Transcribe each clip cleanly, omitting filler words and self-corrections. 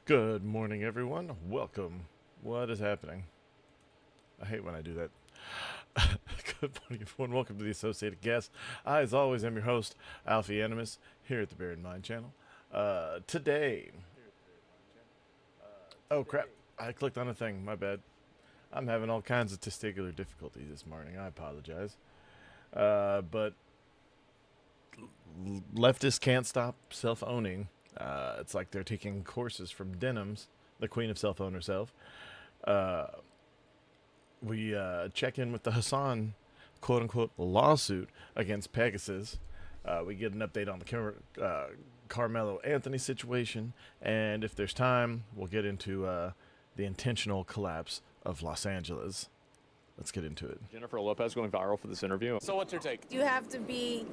Good morning, everyone. Welcome. What is happening? I hate when I do that. Good morning, everyone. Welcome to the Associated Guest. I, as always, am your host, Alfie Animus, here at the Bear in Mind channel. Today. Oh, crap. I clicked on a thing. My bad. I'm having all kinds of testicular difficulties this morning. I apologize. But leftists can't stop self-owning. It's like they're taking courses from Denham's, the queen of self-own herself. We check in with the Hasan, quote-unquote, lawsuit against Pegasus. We get an update on the Karmelo Anthony situation, and if there's time, we'll get into the intentional collapse of Los Angeles. Let's get into it. Jennifer Lopez going viral for this interview. So what's your take? You have to be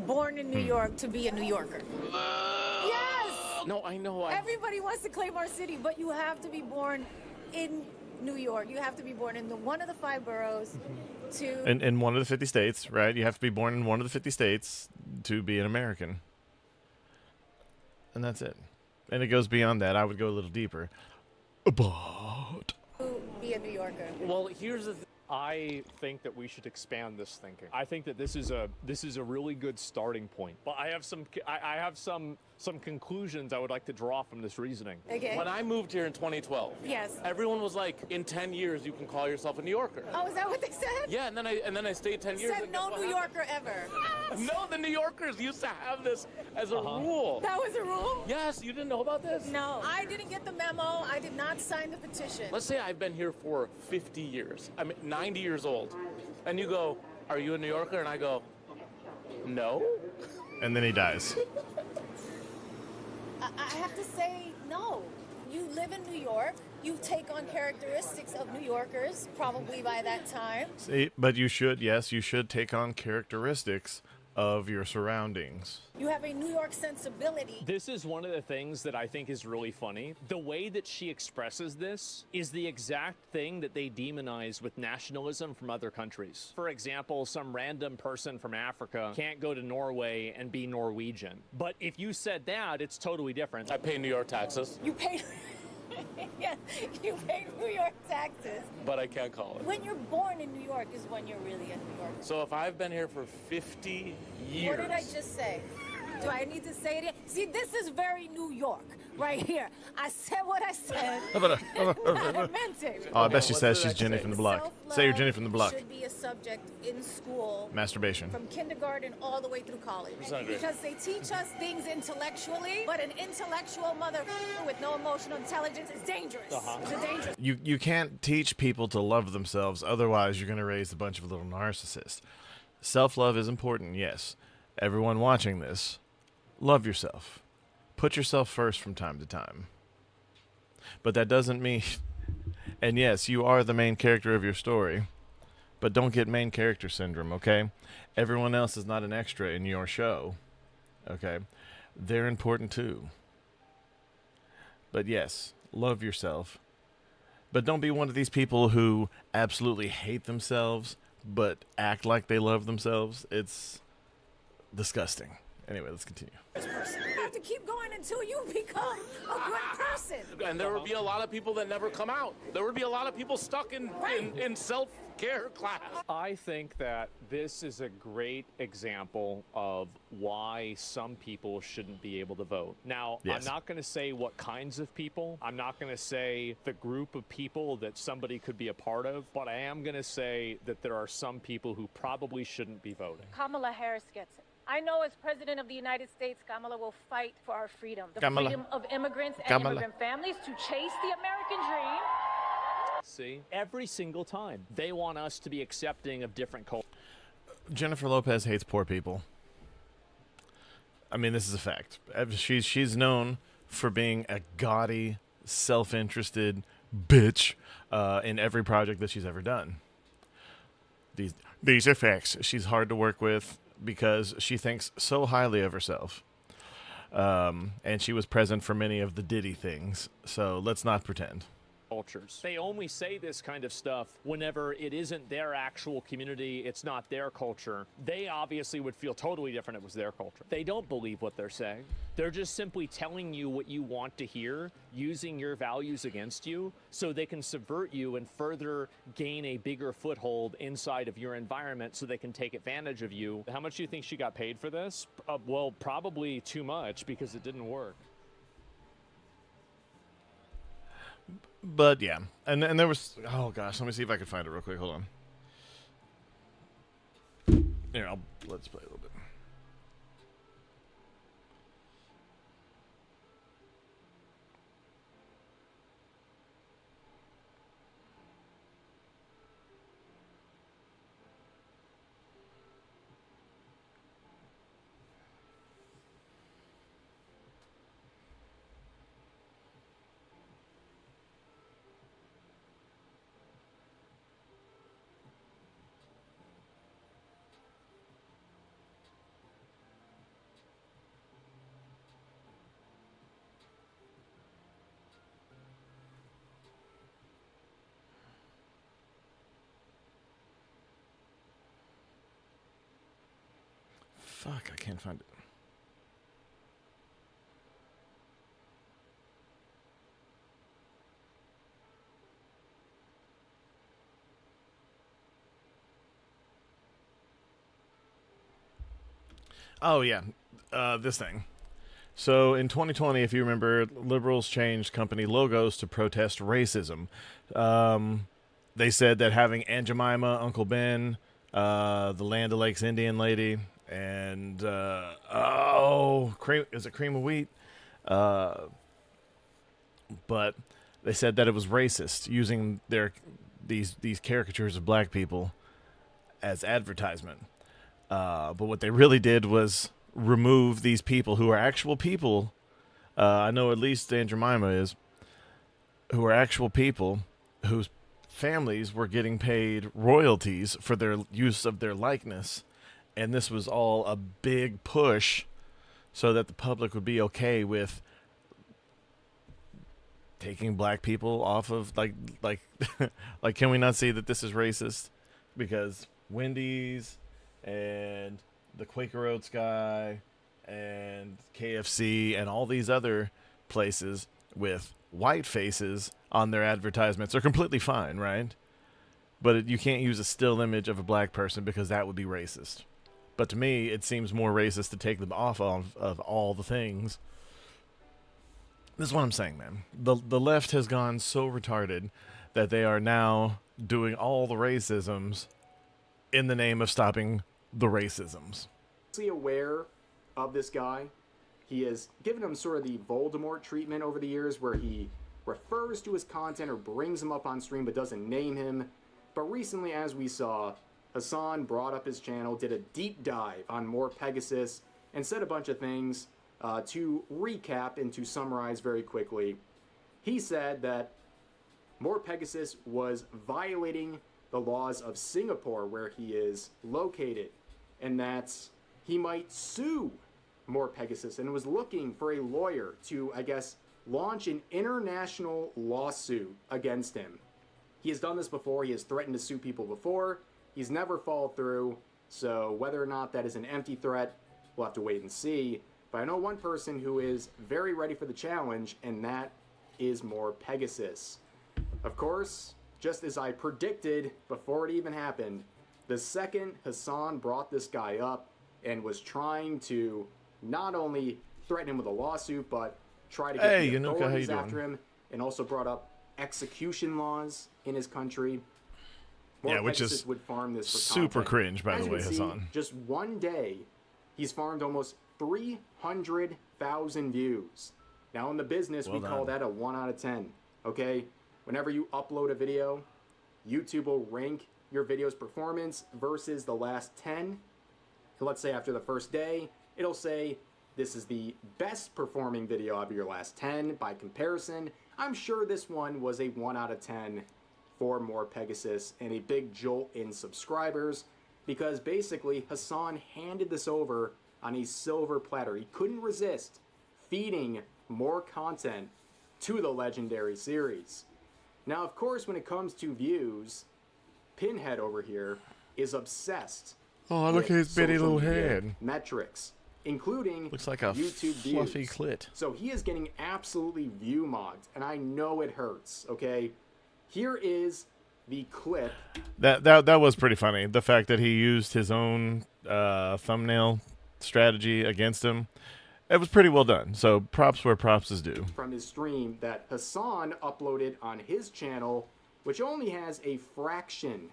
born in New York to be a New Yorker. Yes! No, I know. Everybody wants to claim our city, but you have to be born in New York. You have to be born in one of the 5 boroughs to... In one of the 50 states, right? You have to be born in one of the 50 states to be an American. And that's it. And it goes beyond that. I would go a little deeper. But... to be a New Yorker. Well, here's the I think that we should expand this thinking. I think that this is a really good starting point. But I have some conclusions I would like to draw from this reasoning. Okay. When I moved here in 2012, Yes. everyone was like, in 10 years you can call yourself a New Yorker. Oh, is that what they said? Yeah, and then I stayed 10 years. Said and guess no what New happened? Yorker ever. No, the New Yorkers used to have this as a rule. That was a rule? Yes, you didn't know about this? No. I didn't get the memo. I did not sign the petition. Let's say I've been here for 50 years. I'm 90 years old. And you go, are you a New Yorker? And I go, no. And then he dies. I have to say no. You live in New York. You take on characteristics of New Yorkers, probably by that time. See, but you should take on characteristics of your surroundings. You have a New York sensibility. This is one of the things that I think is really funny. The way that she expresses this is the exact thing that they demonize with nationalism from other countries. For example, some random person from Africa can't go to Norway and be Norwegian. But if you said that, it's totally different. I pay New York taxes, You pay, yeah, you pay New York taxes. but I can't call it. When you're born in New York is when you're really a New Yorker. So if I've been here for 50 years. What did I just say? Do I need to say it again? See, this is very New York, right here. I said what I said. I meant it. Oh, I bet she what's says the she's next Jenny thing? from the block. Self-love Say you're Jenny from the block. should be a subject in school Masturbation. from kindergarten all the way through college. agree. Because they teach us things intellectually, but an intellectual motherfucker with no emotional intelligence is dangerous. It's a dangerous. You can't teach people to love themselves, otherwise you're going to raise a bunch of little narcissists. Self-love is important, yes. Everyone watching this, love yourself. Put yourself first from time to time. But that doesn't mean... And yes, you are the main character of your story, but don't get main character syndrome, okay? Everyone else is not an extra in your show, okay? They're important too. But yes, love yourself. But don't be one of these people who absolutely hate themselves but act like they love themselves. It's disgusting. Anyway, let's continue. You have to keep going until you become a good person. And there would be a lot of people that never come out. There would be a lot of people stuck in self-care class. I think that this is a great example of why some people shouldn't be able to vote. Now, Yes. I'm not going to say what kinds of people. I'm not going to say the group of people that somebody could be a part of, but I am going to say that there are some people who probably shouldn't be voting. Kamala Harris gets it. I know as President of the United States, Kamala will fight for our freedom. The Kamala. freedom of immigrants and Kamala. immigrant families to chase the American dream. See? Every single time. They want us to be accepting of different cultures. Jennifer Lopez hates poor people. I mean, this is a fact. She's known for being a gaudy, self-interested bitch in every project that she's ever done. These are facts. She's hard to work with because she thinks so highly of herself. And she was present for many of the Diddy things, so let's not pretend. cultures. They only say this kind of stuff whenever it isn't their actual community, it's not their culture. They obviously would feel totally different if it was their culture. They don't believe what they're saying. They're just simply telling you what you want to hear, using your values against you, so they can subvert you and further gain a bigger foothold inside of your environment so they can take advantage of you. How much do you think she got paid for this? Well, probably too much because it didn't work. But yeah, and there was, oh gosh, let me see if I can find it real quick. Hold on. Here, let's play a little bit. Fuck, I can't find it. Oh, yeah. This thing. So in 2020, if you remember, liberals changed company logos to protest racism. They said that having Aunt Jemima, Uncle Ben, the Land O'Lakes Indian lady, and is it cream of wheat? But they said that it was racist using these caricatures of black people as advertisement. But what they really did was remove these people who are actual people. I know at least Aunt Jemima is, who are actual people whose families were getting paid royalties for their use of their likeness. And this was all a big push so that the public would be okay with taking black people off of, like can we not see that this is racist? Because Wendy's and the Quaker Oats guy and KFC and all these other places with white faces on their advertisements are completely fine, right? But you can't use a still image of a black person because that would be racist. But to me, it seems more racist to take them off of all the things. This is what I'm saying, man. The left has gone so retarded that they are now doing all the racisms in the name of stopping the racisms. Aware of this guy. He has given him sort of the Voldemort treatment over the years where he refers to his content or brings him up on stream but doesn't name him. But recently, as we saw, Hasan brought up his channel, did a deep dive on More Pegasus, and said a bunch of things to recap and to summarize very quickly. He said that More Pegasus was violating the laws of Singapore where he is located, and that he might sue More Pegasus and was looking for a lawyer to, I guess, launch an international lawsuit against him. He has done this before. He has threatened to sue people before. He's never followed through, so whether or not that is an empty threat, we'll have to wait and see. But I know one person who is very ready for the challenge, and that is More Pegasus. Of course, just as I predicted before it even happened, the second Hasan brought this guy up and was trying to not only threaten him with a lawsuit, but try to get the authorities after him, and also brought up execution laws in his country. More which Pegasus is would farm this for super content. cringe, by As the you way, can see, Hasan. just one day, he's farmed almost 300,000 views. Now in the business, we call that a 1 out of 10, okay? Whenever you upload a video, YouTube will rank your video's performance versus the last 10. Let's say after the first day, it'll say this is the best performing video of your last 10 by comparison. I'm sure this one was a 1 out of 10 for More Pegasus and a big jolt in subscribers because basically Hasan handed this over on a silver platter. He couldn't resist feeding more content to the legendary series. Now, of course, when it comes to views, Pinhead over here is obsessed. Oh, look at his bitty little head. Metrics, including looks like a YouTube fluffy views. clit. So he is getting absolutely view mogged, and I know it hurts. Okay, here is the clip. That was pretty funny. The fact that he used his own thumbnail strategy against him. It was pretty well done. So props where props is due. From his stream that Hasan uploaded on his channel, which only has a fraction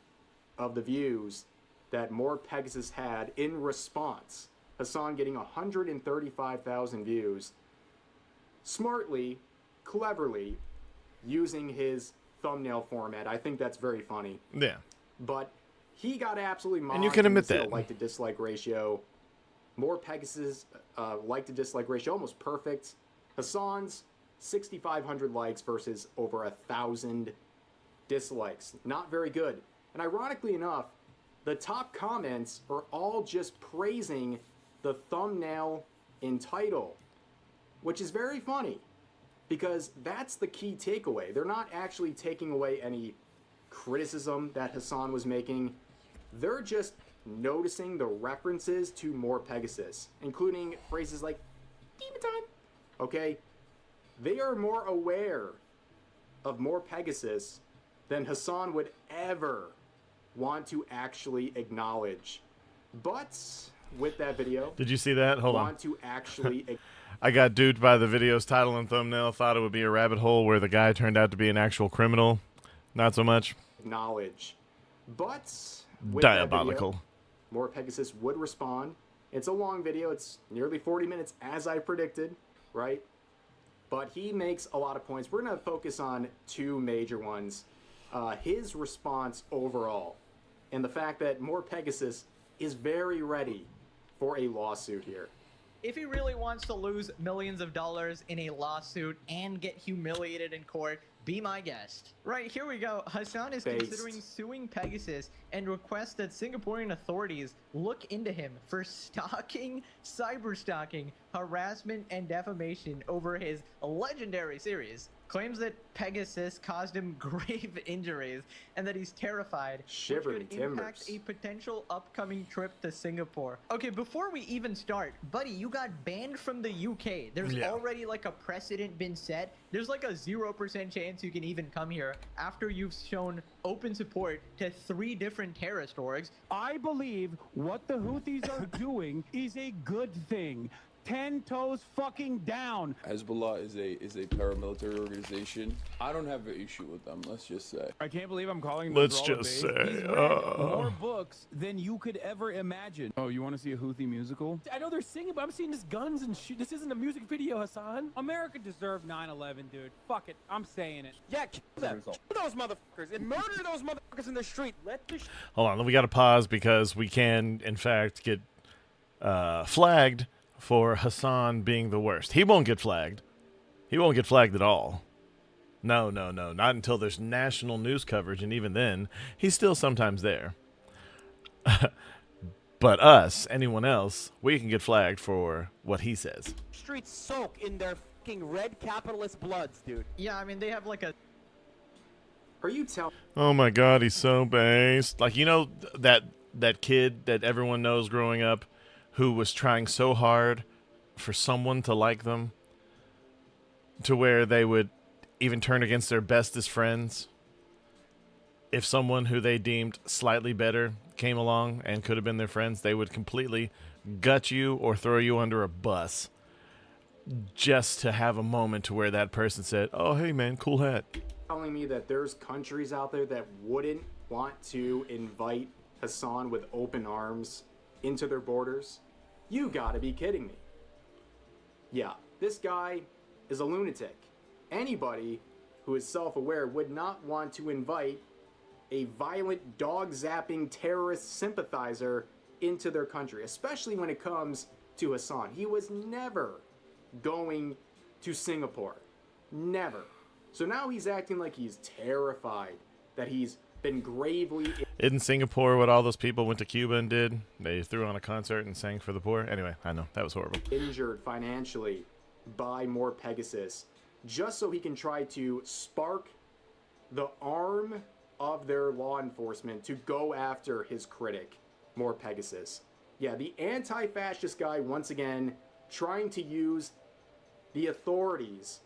of the views that More Pegasus had in response. Hasan getting 135,000 views. Smartly, cleverly, using his thumbnail format. I think that's very funny. Yeah. But he got absolutely mocked. And you can admit that. Like to dislike ratio. More Pegasus like to dislike ratio, almost perfect. Hasan's 6,500 likes versus over 1,000 dislikes. Not very good. And ironically enough, the top comments are all just praising the thumbnail and title, which is very funny because that's the key takeaway. They're not actually taking away any criticism that Hasan was making. They're just noticing the references to More Pegasus, including phrases like demon time. Okay? They are more aware of More Pegasus than Hasan would ever want to actually acknowledge. But with that video, did you see that? Hold on. Want to actually I got duped by the video's title and thumbnail. Thought it would be a rabbit hole where the guy turned out to be an actual criminal. Not so much. Acknowledge. But with diabolical. That video, More Pegasus would respond. It's a long video. It's nearly 40 minutes as I predicted, right? But he makes a lot of points. We're going to focus on two major ones. His response overall and the fact that More Pegasus is very ready for a lawsuit here. If he really wants to lose millions of dollars in a lawsuit and get humiliated in court, be my guest. Right, here we go. Hasan is considering suing Pegasus and requests that Singaporean authorities look into him for stalking, cyber-stalking, harassment, and defamation over his legendary series. Claims that Pegasus caused him grave injuries and that he's terrified, which could impact a potential upcoming trip to Singapore. Okay, before we even start, buddy, you got banned from the UK. There's already like a precedent been set. There's like a 0% chance you can even come here after you've shown open support to 3 different terrorist orgs. I believe what the Houthis are doing is a good thing. 10 toes fucking down. Hezbollah is a paramilitary organization. I don't have an issue with them, let's just say. I can't believe I'm calling him. Let's just say. He's read more books than you could ever imagine. Oh, you want to see a Houthi musical? I know they're singing, but I'm seeing just guns and shit. This isn't a music video, Hasan. America deserved 9/11, dude. Fuck it. I'm saying it. Yeah, kill them. Kill those motherfuckers and murder those motherfuckers in the street. Let the Hold on, we got to pause because we can, in fact, get flagged for Hasan being the worst. He won't get flagged. He won't get flagged at all. No. Not until there's national news coverage, and even then, he's still sometimes there. But us, anyone else, we can get flagged for what he says. streets soak in their fucking red capitalist bloods, dude. Yeah, I mean, they have like a... Are you telling... Oh my god, he's so based. Like, you know, that kid that everyone knows growing up who was trying so hard for someone to like them to where they would even turn against their bestest friends if someone who they deemed slightly better came along and could have been their friends. They would completely gut you or throw you under a bus just to have a moment to where that person said, oh, hey man, cool hat. Telling me that there's countries out there that wouldn't want to invite Hasan with open arms into their borders? You gotta be kidding me. Yeah, this guy is a lunatic. Anybody who is self-aware would not want to invite a violent, dog-zapping terrorist sympathizer into their country, especially when it comes to Hasan. He was never going to Singapore. Never. So now he's acting like he's terrified, that he's been gravely... Isn't Singapore what all those people went to Cuba and did? They threw on a concert and sang for the poor? Anyway, I know, that was horrible. ...injured financially by More Pegasus, just so he can try to spark the arm of their law enforcement to go after his critic, More Pegasus. Yeah, the anti-fascist guy, once again, trying to use the authorities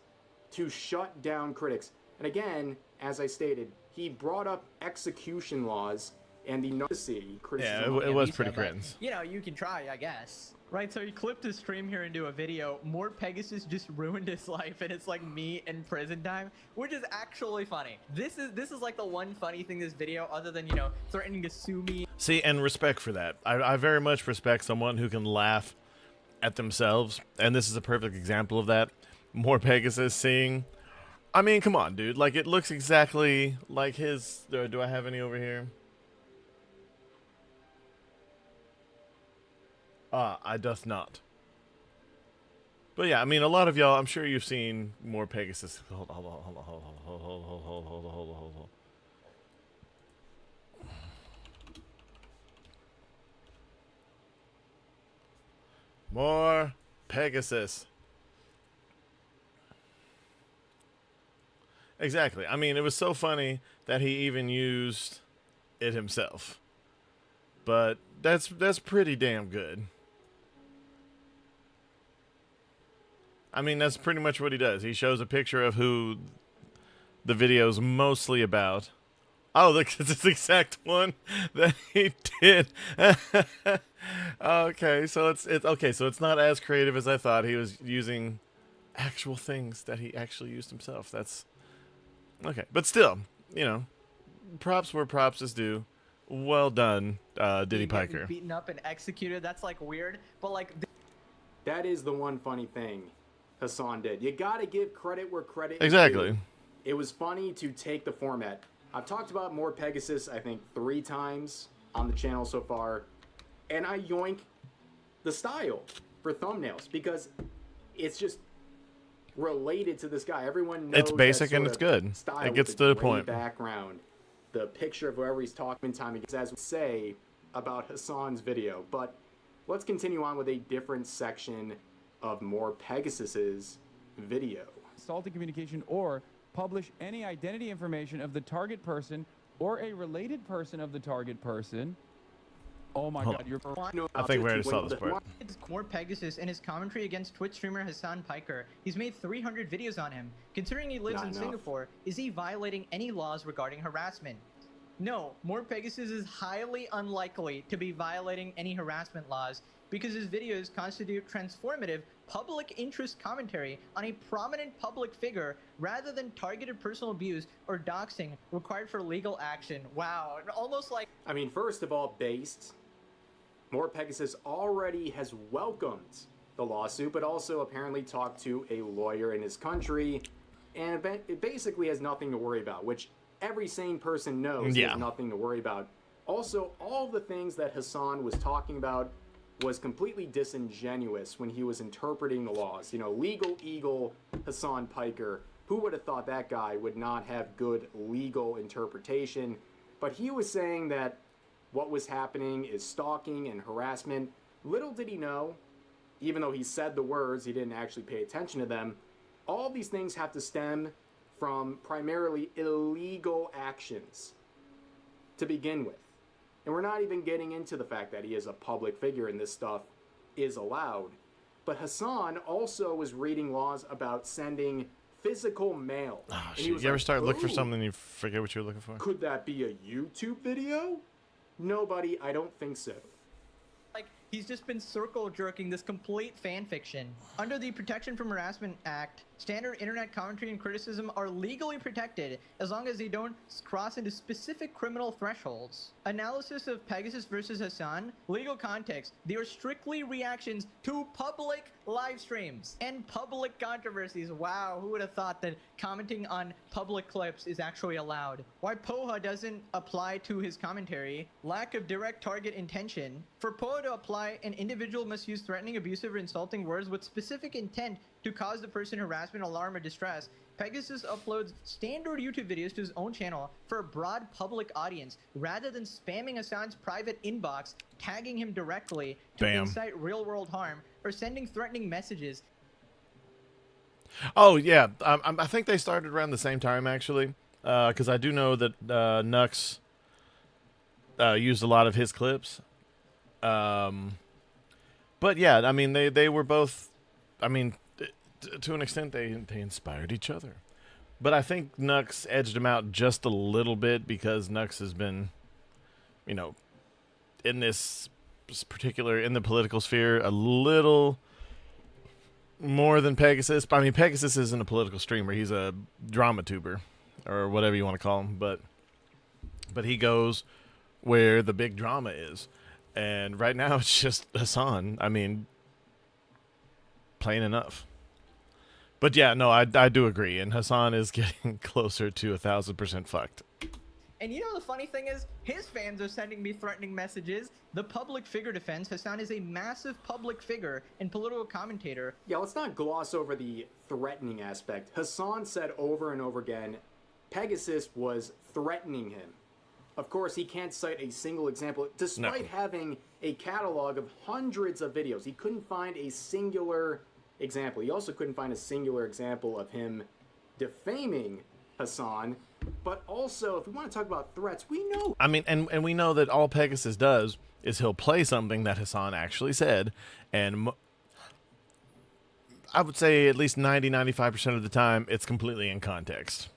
to shut down critics. And again, as I stated, he brought up execution laws and the necessity criticism. Yeah, it was pretty cringe. You know, you can try, I guess. Right, so he clipped his stream here into a video. More Pegasus just ruined his life, and it's like me in prison time, which is actually funny. This is like the one funny thing this video, other than, you know, threatening to sue me. See, and respect for that. I very much respect someone who can laugh at themselves, and this is a perfect example of that. More Pegasus seeing. I mean, come on, dude. Like, it looks exactly like his. Do I have any over here? I doth not. But yeah, I mean, a lot of y'all, I'm sure you've seen More Pegasus. Hold on. More Pegasus. Exactly. I mean, it was so funny that he even used it himself. But that's pretty damn good. I mean, that's pretty much what he does. He shows a picture of who the video's mostly about. Oh, look, it's the exact one that he did. Okay, so it's not as creative as I thought. He was using actual things that he actually used himself. That's okay, but still, you know, props where props is due. Well done, Diddy Piker. Beaten up and executed. That's like weird, but like that is the one funny thing Hasan did. You gotta give credit where credit exactly. is due. It was funny to take the format. I've talked about More Pegasus, I think, 3 times on the channel so far, and I yoink the style for thumbnails because it's just related to this guy. Everyone knows it's basic and it's good. It gets to the point. Background, the picture of whoever he's talking time against, as we say about Hasan's video. But let's continue on with a different section of More Pegasus's video. Assaulting communication or publish any identity information of the target person or a related person of the target person. Oh my God, you're... I think we already saw this part. More Pegasus and his commentary against Twitch streamer Hasan Piker. He's made 300 videos on him. Considering he lives in Singapore, is he violating any laws regarding harassment? No, More Pegasus is highly unlikely to be violating any harassment laws because his videos constitute transformative public interest commentary on a prominent public figure rather than targeted personal abuse or doxing required for legal action. Wow, almost like... I mean, first of all, More Pegasus already has welcomed the lawsuit, but also apparently talked to a lawyer in his country, and it basically has nothing to worry about, which every sane person knows there's nothing to worry about. Also, all the things that Hasan was talking about was completely disingenuous when he was interpreting the laws. You know, legal eagle Hasan Piker, who would have thought that guy would not have good legal interpretation? But he was saying that what was happening is stalking and harassment. Little did he know, even though he said the words, he didn't actually pay attention to them. All these things have to stem from primarily illegal actions to begin with. And we're not even getting into the fact that he is a public figure and this stuff is allowed. But Hasan also was reading laws about sending physical mail. Oh, shit. You ever start looking for something and you forget what you were looking for? Could that be a YouTube video? Nobody, I don't think so. Like, he's just been circle jerking this complete fan fiction. Under the Protection from Harassment Act, standard internet commentary and criticism are legally protected as long as they don't cross into specific criminal thresholds. Analysis of Pegasus versus Hasan, legal context, they are strictly reactions to public live streams and public controversies. Wow, who would have thought that commenting on public clips is actually allowed? Why POHA doesn't apply to his commentary, lack of direct target intention. For POHA to apply, an individual must use threatening, abusive, or insulting words with specific intent to cause the person harassment, alarm, or distress. Pegasus uploads standard YouTube videos to his own channel for a broad public audience rather than spamming Hasan's private inbox, tagging him directly to incite real-world harm, or sending threatening messages. Oh, yeah. I think they started around the same time, actually. because I do know that Nux used a lot of his clips. But yeah, I mean, they were both, I mean, to an extent, they inspired each other. But I think Nux edged him out just a little bit because Nux has been, you know, in this particular, in the political sphere, a little more than Pegasus. I mean, Pegasus isn't a political streamer. He's a drama tuber, or whatever you want to call him. But he goes where the big drama is. And right now it's just Hasan. I mean, plain enough. But yeah, no, I do agree. And Hasan is getting closer to 1,000% fucked. And you know the funny thing is, his fans are sending me threatening messages. The public figure defense, Hasan is a massive public figure and political commentator. Yeah, let's not gloss over the threatening aspect. Hasan said over and over again, Pegasus was threatening him. Of course, he can't cite a single example, despite having a catalog of hundreds of videos. He couldn't find a singular example. He also couldn't find a singular example of him defaming Hasan. But also, if we want to talk about threats, we know. I mean, and we know that all Pegasus does is he'll play something that Hasan actually said, and I would say at least 90-95% of the time, it's completely in context.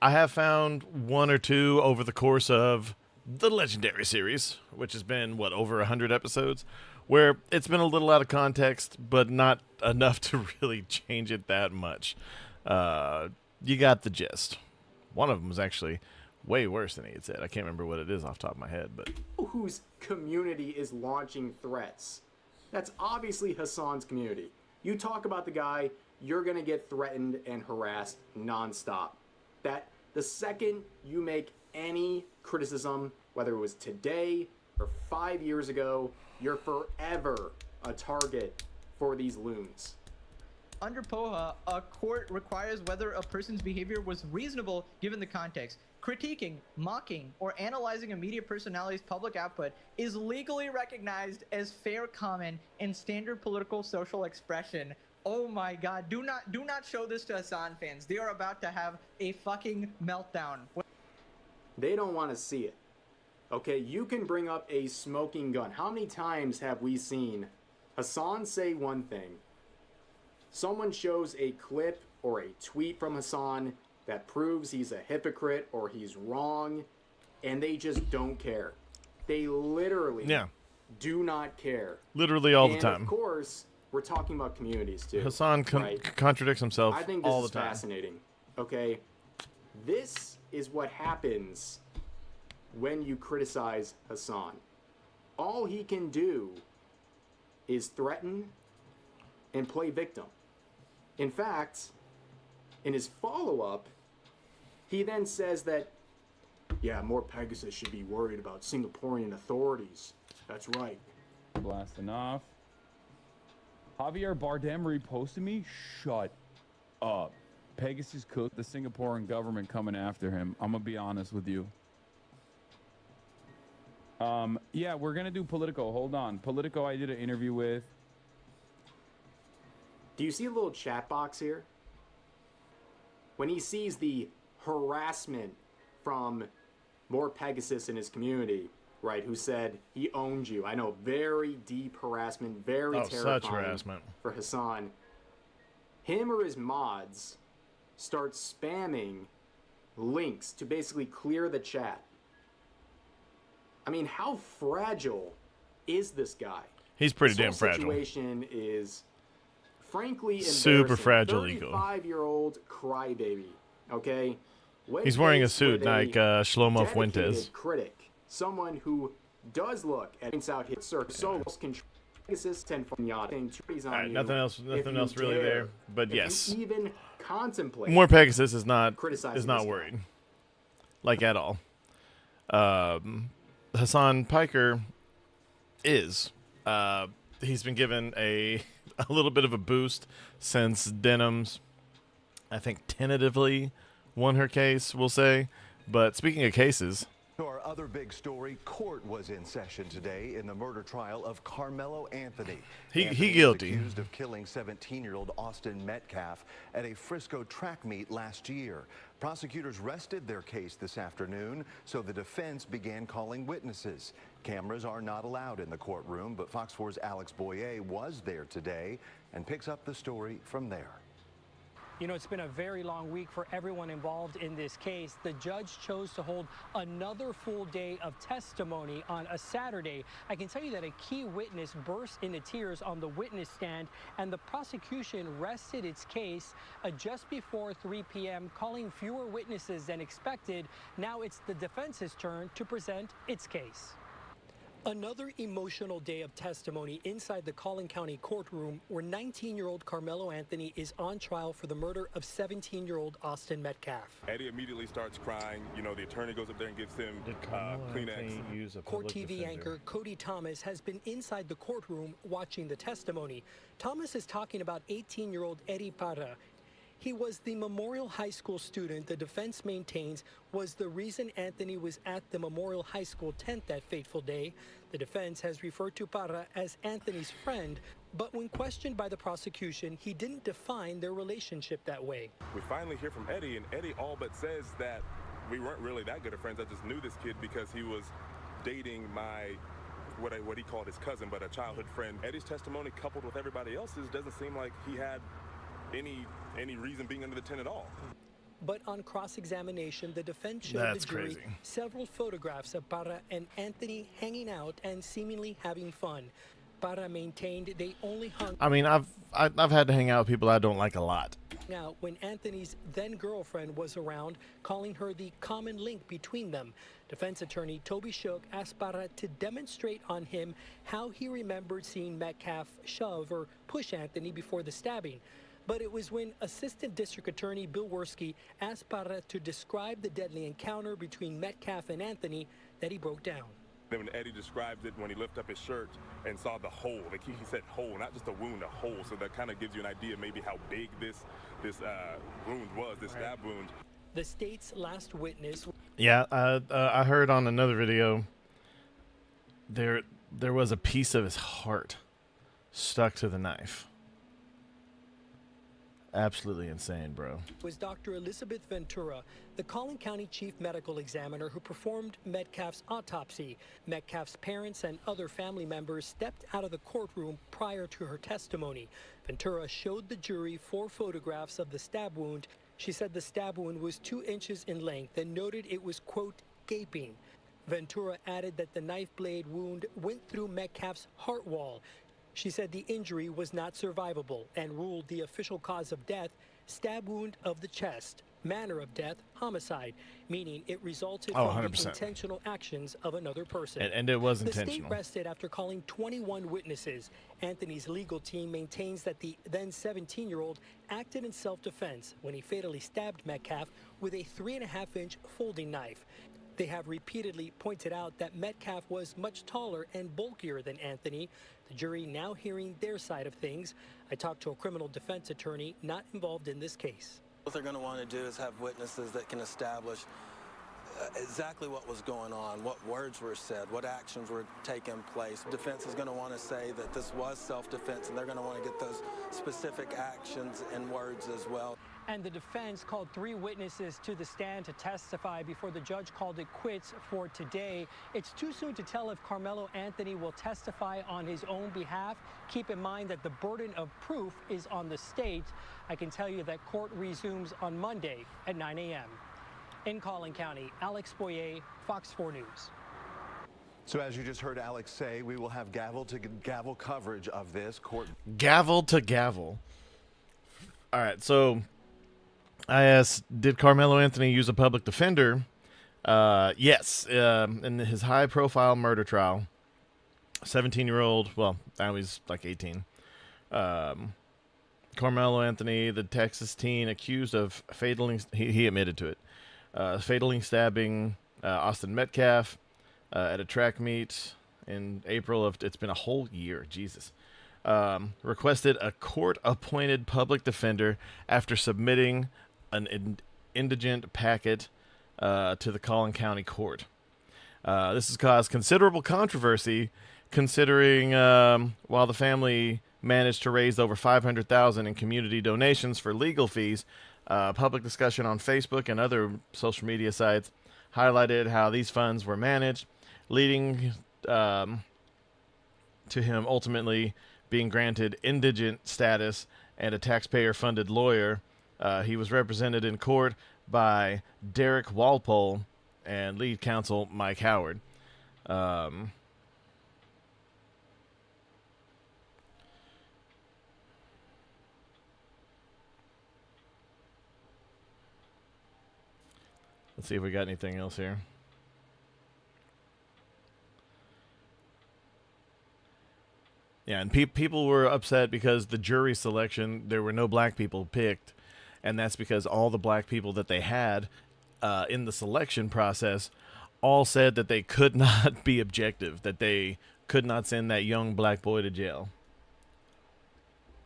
I have found one or two over the course of the Legendary series, which has been, what, over 100 episodes, where it's been a little out of context, but not enough to really change it that much. You got the gist. One of them was actually way worse than he had said. I can't remember what it is off the top of my head, but whose community is launching threats? That's obviously Hasan's community. You talk about the guy, you're gonna get threatened and harassed nonstop. That the second you make any criticism, whether it was today or 5 years ago, you're forever a target for these loons. Under POHA, a court requires whether a person's behavior was reasonable given the context. Critiquing, mocking, or analyzing a media personality's public output is legally recognized as fair comment and standard political social expression. Oh my god, do not show this to Hasan fans. They are about to have a fucking meltdown. They don't want to see it. Okay, you can bring up a smoking gun. How many times have we seen Hasan say one thing? Someone shows a clip or a tweet from Hasan that proves he's a hypocrite or he's wrong, and they just don't care. They literally do not care. Literally all the time. Of course, we're talking about communities too. Hasan contradicts himself all the time. I think this is fascinating. Okay, this is what happens when you criticize Hasan. All he can do is threaten and play victim. In fact, in his follow-up, he then says that, yeah, more Pegasus should be worried about Singaporean authorities. That's right. Blasting off. Javier Bardem reposted me? Shut up. Pegasus cooked the Singaporean government coming after him. I'm going to be honest with you. Yeah, we're going to do Politico. Hold on. Politico I did an interview with. Do you see a little chat box here? When he sees the harassment from more Pegasus in his community, right, who said he owned you. I know, very deep harassment, very terrifying such harassment for Hasan. Him or his mods start spamming links to basically clear the chat. I mean, how fragile is this guy? He's pretty damn fragile. This situation is frankly super fragile ego. 35-year-old crybaby, okay? He's wearing a suit like Shlomo Fuentes. Critic, someone who does look at points out his solos control. Alright, nothing else really there, but yes. Even contemplate more Pegasus is not worried, like at all. Hasan Piker is. He's been given a little bit of a boost since Denham's, I think, tentatively won her case, we'll say. But speaking of cases, So our other big story, court was in session today in the murder trial of Karmelo Anthony. He guilty. Accused of killing 17-year-old Austin Metcalf at a Frisco track meet last year. Prosecutors rested their case this afternoon, so the defense began calling witnesses. Cameras are not allowed in the courtroom, but Fox 4's Alex Boyer was there today and picks up the story from there. You know, it's been a very long week for everyone involved in this case. The judge chose to hold another full day of testimony on a Saturday. I can tell you that a key witness burst into tears on the witness stand, and the prosecution rested its case just before 3 p.m., calling fewer witnesses than expected. Now it's the defense's turn to present its case. Another emotional day of testimony inside the Collin County courtroom where 19-year-old Karmelo Anthony is on trial for the murder of 17-year-old Austin Metcalf. Eddie immediately starts crying. You know, the attorney goes up there and gives him Kleenex. Court TV anchor Cody Thomas has been inside the courtroom watching the testimony. Thomas is talking about 18-year-old Eddie Parra. He was the Memorial High School student the defense maintains was the reason Anthony was at the Memorial High School tent that fateful day. The defense has referred to Parra as Anthony's friend, but when questioned by the prosecution, he didn't define their relationship that way. We finally hear from Eddie, and Eddie all but says that we weren't really that good of friends. I just knew this kid because he was dating my what he called his cousin, but a childhood friend. Eddie's testimony, coupled with everybody else's, doesn't seem like he had any reason being under the tent at all. But on cross-examination, the defense showed the jury several photographs of Parra and Anthony hanging out and seemingly having fun. Parra maintained they only hung. I mean, I've had to hang out with people I don't like a lot. Now, when Anthony's then-girlfriend was around, calling her the common link between them, defense attorney Toby Shook asked Parra to demonstrate on him how he remembered seeing Metcalf shove or push Anthony before the stabbing. But it was when Assistant District Attorney Bill Worski asked Parra to describe the deadly encounter between Metcalf and Anthony that he broke down. Then when Eddie describes it, when he lifted up his shirt and saw the hole, like he said hole, not just a wound, a hole. So that kind of gives you an idea maybe how big this wound was, this stab wound. The state's last witness. Yeah, I heard on another video there was a piece of his heart stuck to the knife. Absolutely insane, bro. Was Dr. Elizabeth Ventura, the Collin County Chief Medical Examiner who performed Metcalf's autopsy. Metcalf's parents and other family members stepped out of the courtroom prior to her testimony. Ventura showed the jury 4 photographs of the stab wound. She said the stab wound was 2 inches in length and noted it was, quote, gaping. Ventura added that the knife blade wound went through Metcalf's heart wall. She said the injury was not survivable and ruled the official cause of death, stab wound of the chest, manner of death, homicide, meaning it resulted from the intentional actions of another person. And it was intentional. The state rested after calling 21 witnesses. Anthony's legal team maintains that the then 17-year-old acted in self-defense when he fatally stabbed Metcalf with a 3.5-inch folding knife. They have repeatedly pointed out that Metcalf was much taller and bulkier than Anthony. The jury now hearing their side of things. I talked to a criminal defense attorney not involved in this case. What they're going to want to do is have witnesses that can establish exactly what was going on, what words were said, what actions were taking place. Defense is going to want to say that this was self-defense, and they're going to want to get those specific actions and words as well. And the defense called 3 witnesses to the stand to testify before the judge called it quits for today. It's too soon to tell if Karmelo Anthony will testify on his own behalf. Keep in mind that the burden of proof is on the state. I can tell you that court resumes on Monday at 9 a.m. In Collin County, Alex Boyer, Fox 4 News. So as you just heard Alex say, we will have gavel-to-gavel coverage of this court. Gavel-to-gavel. All right, so I asked, did Karmelo Anthony use a public defender? Yes. In his high-profile murder trial, 17-year-old, well, now he's like 18. Karmelo Anthony, the Texas teen accused of fatally, he admitted to it, fatally stabbing Austin Metcalf at a track meet in April of, it's been a whole year, Jesus. Requested a court-appointed public defender after submitting an indigent packet to the Collin County Court. This has caused considerable controversy, considering while the family managed to raise over $500,000 in community donations for legal fees, public discussion on Facebook and other social media sites highlighted how these funds were managed, leading to him ultimately being granted indigent status and a taxpayer-funded lawyer. He was represented in court by Derek Walpole and lead counsel Mike Howard. Let's see if we got anything else here. Yeah, and people were upset because the jury selection, there were no black people picked, and that's because all the black people that they had in the selection process all said that they could not be objective, that they could not send that young black boy to jail.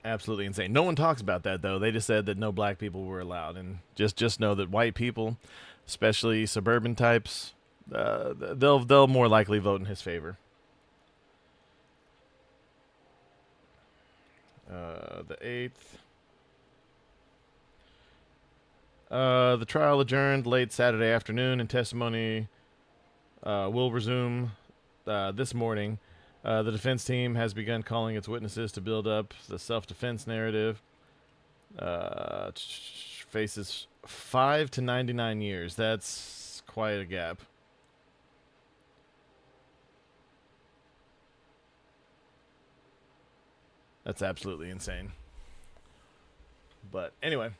Absolutely insane. No one talks about that, though. They just said that no black people were allowed, and just know that white people, especially suburban types, they'll more likely vote in his favor. The 8th. The trial adjourned late Saturday afternoon, and testimony will resume this morning. The defense team has begun calling its witnesses to build up the self-defense narrative. Faces 5 to 99 years. That's quite a gap. That's absolutely insane. But anyway.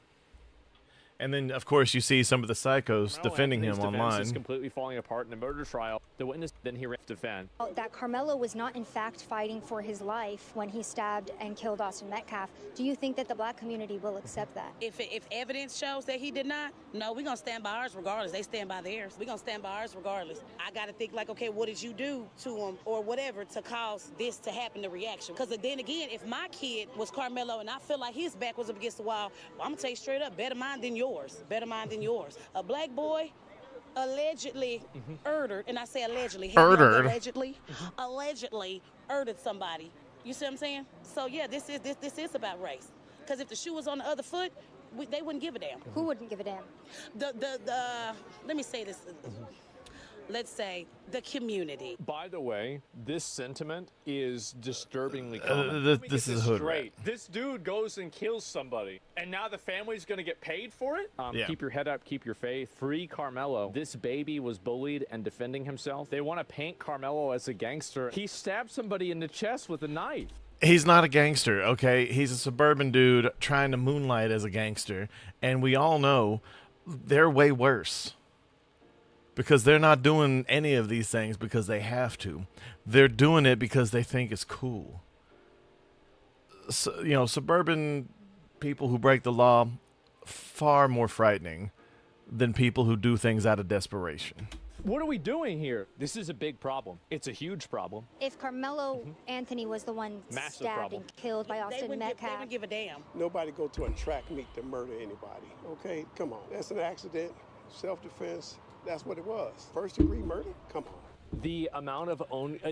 And then, of course, you see some of the psychos defending him online. Is completely falling apart in a murder trial. The witness then he ripped defend. That Karmelo was not, in fact, fighting for his life when he stabbed and killed Austin Metcalf. Do you think that the black community will accept that? If evidence shows that he did not, no, we're going to stand by ours regardless. They stand by theirs. We're going to stand by ours regardless. I got to think like, okay, what did you do to him or whatever to cause this to happen, the reaction? Because then again, if my kid was Karmelo and I feel like his back was up against the wall, well, I'm going to tell you straight up, better mine than yours. Better mine than yours. A black boy allegedly murdered, and I say allegedly, allegedly murdered somebody. You see what I'm saying? So yeah, this is about race. Because if the shoe was on the other foot, they wouldn't give a damn. Who wouldn't give a damn? Let me say this. Let's say the community. By the way, this sentiment is disturbingly common. This is hood straight. This dude goes and kills somebody, and now the family's going to get paid for it? Yeah. Keep your head up, keep your faith. Free Karmelo. This baby was bullied and defending himself. They want to paint Karmelo as a gangster. He stabbed somebody in the chest with a knife. He's not a gangster, okay? He's a suburban dude trying to moonlight as a gangster, and we all know they're way worse. Because they're not doing any of these things because they have to. They're doing it because they think it's cool. So, you know, suburban people who break the law, far more frightening than people who do things out of desperation. What are we doing here? This is a big problem. It's a huge problem. If Karmelo Anthony was the one stabbed and killed by Austin Metcalf, they wouldn't give a damn. Nobody go to a track meet to murder anybody, okay? Come on. That's an accident, self-defense. That's what it was. First-degree murder? Come on. The amount of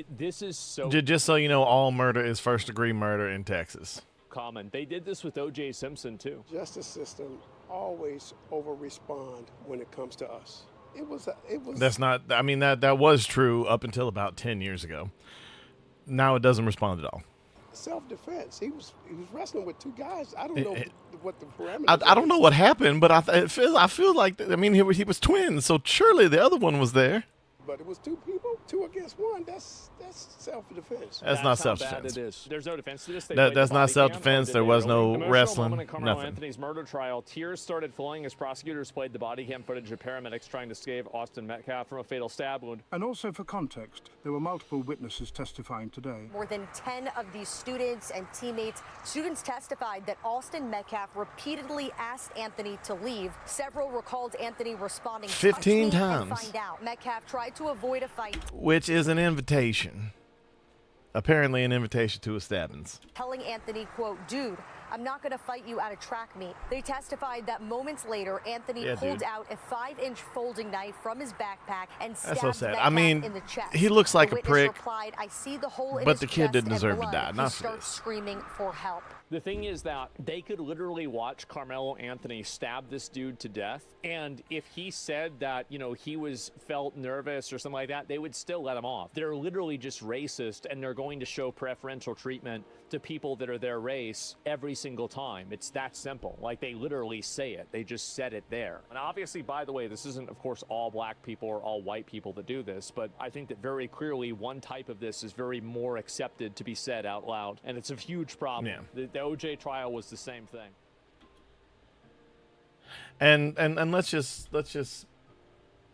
this is so... Just so you know, all murder is first-degree murder in Texas. Common. They did this with O.J. Simpson, too. Justice system always over-respond when it comes to us. It was... That's not... I mean, that was true up until about 10 years ago. Now it doesn't respond at all. Self-defense. He was wrestling with two guys. I don't know what the parameters. I don't know what happened, but I feel like, I mean, he was twins, so surely the other one was there. But it was two people, 2 against 1. That's self-defense. That's not self-defense. It is. There's no defense to this. That's not self-defense. There was no wrestling. Moment in Karmelo Nothing. Anthony's murder trial, tears started flowing as prosecutors played the body cam footage of paramedics trying to save Austin Metcalf from a fatal stab wound. And also for context, there were multiple witnesses testifying today. More than 10 of these students and teammates. Students testified that Austin Metcalf repeatedly asked Anthony to leave. Several recalled Anthony responding 15 "Touch me times. and find out." Metcalf tried to avoid a fight, Which is an invitation. Apparently an invitation to a stabbings. telling Anthony, quote, "Dude, I'm not going to fight you at a track meet. They testified that moments later, Anthony pulled out a 5-inch folding knife from his backpack and stabbed That's so sad. Metcalf I mean, in the chest. he looks like The a witness prick, replied, I see the hole in but his the kid didn't chest and deserve to blood. die. He Not for starts this. screaming for help. The thing is that they could literally watch Karmelo Anthony stab this dude to death, and if he said that, you know, he felt nervous or something like that, they would still let him off. They're literally just racist, and they're going to show preferential treatment to people that are their race every single time. It's that simple. Like, they literally say it. They just said it there. And obviously, by the way, this isn't, of course, all black people or all white people that do this, but I think that very clearly one type of this is very more accepted to be said out loud, and it's a huge problem. Yeah. The OJ trial was the same thing. And let's just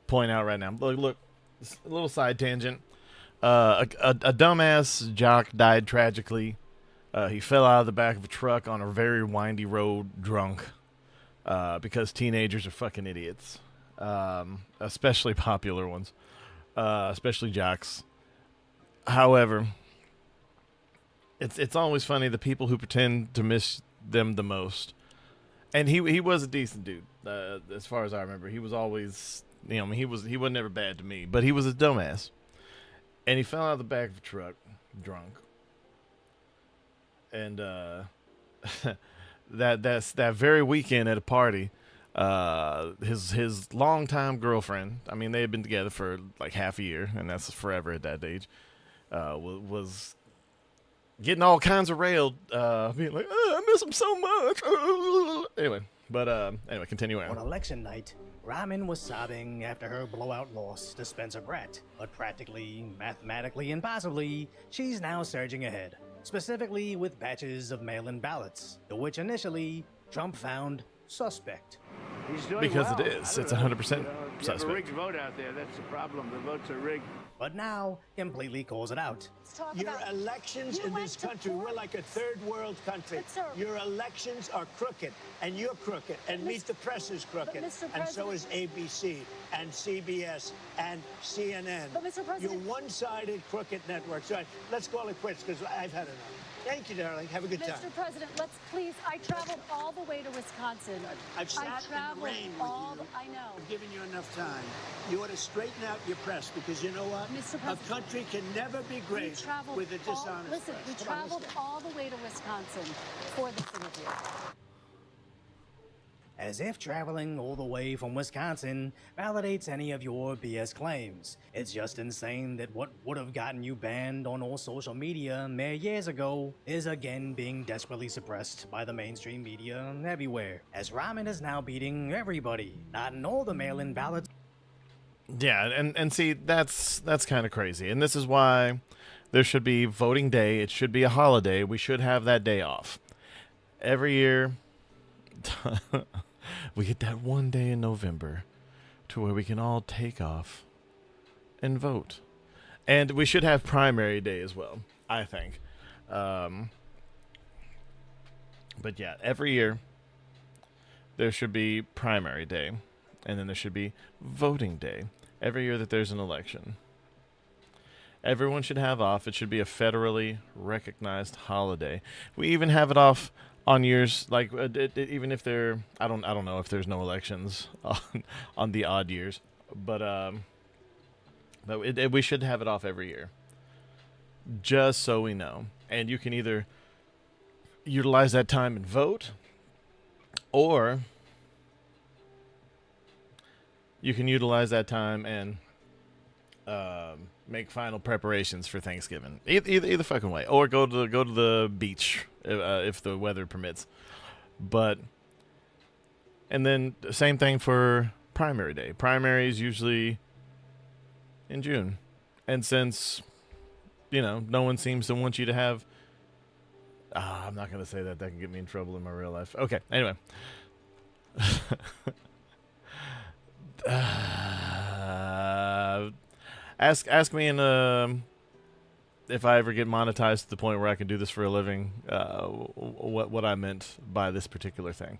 point out right now. Look, a little side tangent. A dumbass jock died tragically. He fell out of the back of a truck on a very windy road drunk, because teenagers are fucking idiots, especially popular ones, especially jocks. However, it's always funny the people who pretend to miss them the most. And he was a decent dude, as far as I remember. He was always, you know, I mean, he wasn't ever bad to me, but he was a dumbass. And he fell out of the back of a truck, drunk. And that very weekend at a party, his longtime girlfriend, I mean, they had been together for like half a year, and that's forever at that age, was getting all kinds of railed, being like, oh, I miss him so much. Anyway, continue on. On election night, Ryman was sobbing after her blowout loss to Spencer Pratt, but practically, mathematically, and possibly, she's now surging ahead, specifically with batches of mail-in ballots, to which initially Trump found suspect. He's doing because well. it is. It's 100% You have a rigged suspect. vote out there. That's the problem. The votes are rigged. But now, completely calls it out. Your elections in this country, we're like a third world country. Your elections are crooked, and you're crooked, and Meet the Press is crooked, and so is ABC, and CBS, and CNN. You're one-sided crooked networks. All right, let's call it quits, because I've had enough. Thank you, darling. Have a good time. Mr. President, let's please. I traveled all the way to Wisconsin. I've sat in the rain with you. I know. I've given you enough time. You ought to straighten out your press, because you know what? Mr. A President, country can never be great with a dishonest Listen, press. we Come on, let's traveled go. all the way to Wisconsin for this interview. As if traveling all the way from Wisconsin validates any of your BS claims. It's just insane that what would have gotten you banned on all social media mere years ago is again being desperately suppressed by the mainstream media everywhere, as Ryman is now beating everybody, not in all the mail-in ballots. Yeah, and see, that's kind of crazy. And this is why there should be voting day. It should be a holiday. We should have that day off. Every year, we get that one day in November to where we can all take off and vote. And we should have primary day as well, I think. But yeah, every year there should be primary day, and then there should be voting day every year that there's an election. Everyone should have off. It should be a federally recognized holiday. We even have it off on years like even if there, I don't know if there's no elections on the odd years, but we should have it off every year, just so we know. And you can either utilize that time and vote, or you can utilize that time and make final preparations for Thanksgiving. Either fucking way, or go to the beach if the weather permits. But and then same thing for primary day. Primary is usually in June, and since no one seems to want you to have. I'm not gonna say that. That can get me in trouble in my real life. Okay. Anyway. Ask me if I ever get monetized to the point where I can do this for a living, what I meant by this particular thing.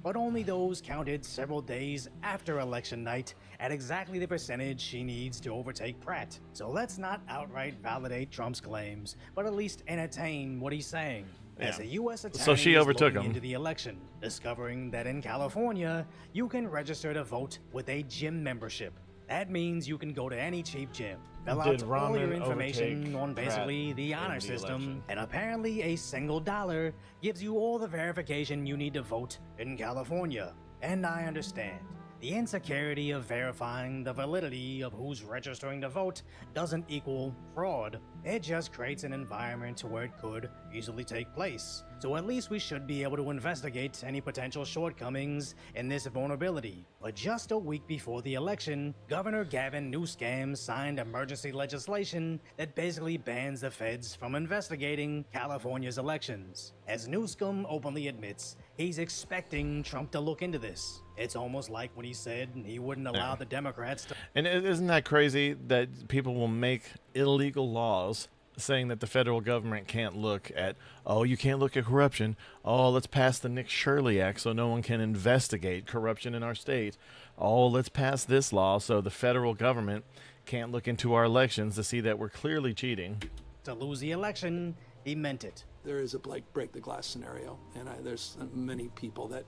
But only those counted several days after election night at exactly the percentage she needs to overtake Pratt. So let's not outright validate Trump's claims, but at least entertain what he's saying. as a U.S. attorney So she is overtook looking him. into the election, discovering that in California, you can register to vote with a gym membership. That means you can go to any cheap gym, fill out Did all Rahman your information overtake on basically Pratt the honor in the system, election? and apparently a single dollar gives you all the verification you need to vote in California. And I understand. The insecurity of verifying the validity of who's registering to vote doesn't equal fraud. It just creates an environment where it could easily take place. So at least we should be able to investigate any potential shortcomings in this vulnerability. But just a week before the election, Governor Gavin Newsom signed emergency legislation that basically bans the feds from investigating California's elections. As Newsom openly admits, he's expecting Trump to look into this. It's almost like when he said he wouldn't allow the Democrats to... And isn't that crazy that people will make illegal laws saying that the federal government can't look at, oh, you can't look at corruption. Oh, let's pass the Nick Shirley Act so no one can investigate corruption in our state. Oh, let's pass this law so the federal government can't look into our elections to see that we're clearly cheating. To lose the election, he meant it. There is a break the glass scenario, and there's many people that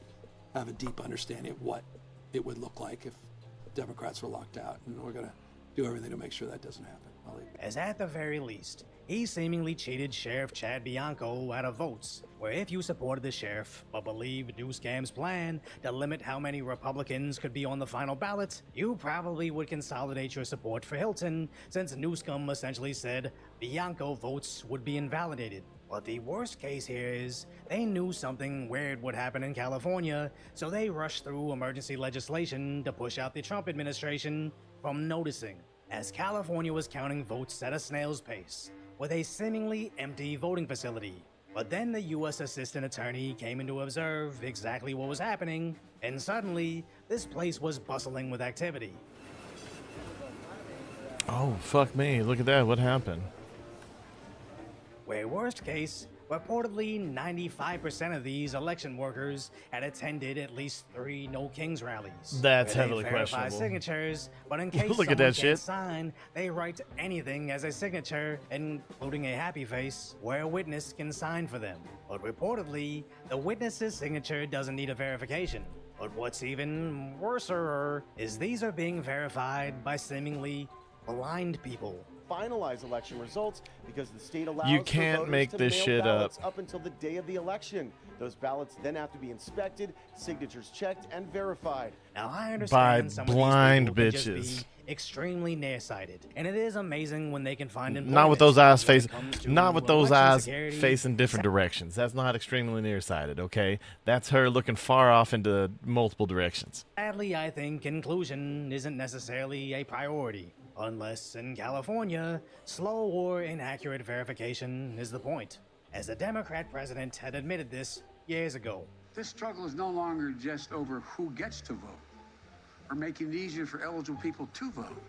have a deep understanding of what it would look like if Democrats were locked out, and we're going to do everything to make sure that doesn't happen. As at the very least, he seemingly cheated Sheriff Chad Bianco out of votes, where if you supported the sheriff but believed Newsom's plan to limit how many Republicans could be on the final ballot, you probably would consolidate your support for Hilton, since Newsom essentially said Bianco votes would be invalidated. But the worst case here is they knew something weird would happen in California, so they rushed through emergency legislation to push out the Trump administration from noticing, as California was counting votes at a snail's pace, with a seemingly empty voting facility. But then the U.S. Assistant Attorney came in to observe exactly what was happening, and suddenly, this place was bustling with activity. Oh, fuck me. Look at that. What happened? Where worst case, reportedly 95% of these election workers had attended at least 3 No Kings rallies. That's where they heavily verify questionable. signatures, but in case Look someone at that can't shit. sign, they write anything as a signature, including a happy face, where a witness can sign for them. But reportedly, the witness's signature doesn't need a verification. But what's even worser is these are being verified by seemingly blind people. Finalize election results because the state allows You for can't voters make to this mail shit ballots up. until the day of the election. Those ballots then have to be inspected, signatures checked, and verified. Now I By understand some blind of these people can bitches. just be extremely nearsighted, and it is amazing when they can find Not with those eyes facing, to not with those election eyes security. facing different directions. That's not extremely nearsighted, okay? That's her looking far off into multiple directions. Sadly, I think inclusion isn't necessarily a priority, unless in California, slow or inaccurate verification is the point, as the Democrat president had admitted this years ago. This struggle is no longer just over who gets to vote or making it easier for eligible people to vote.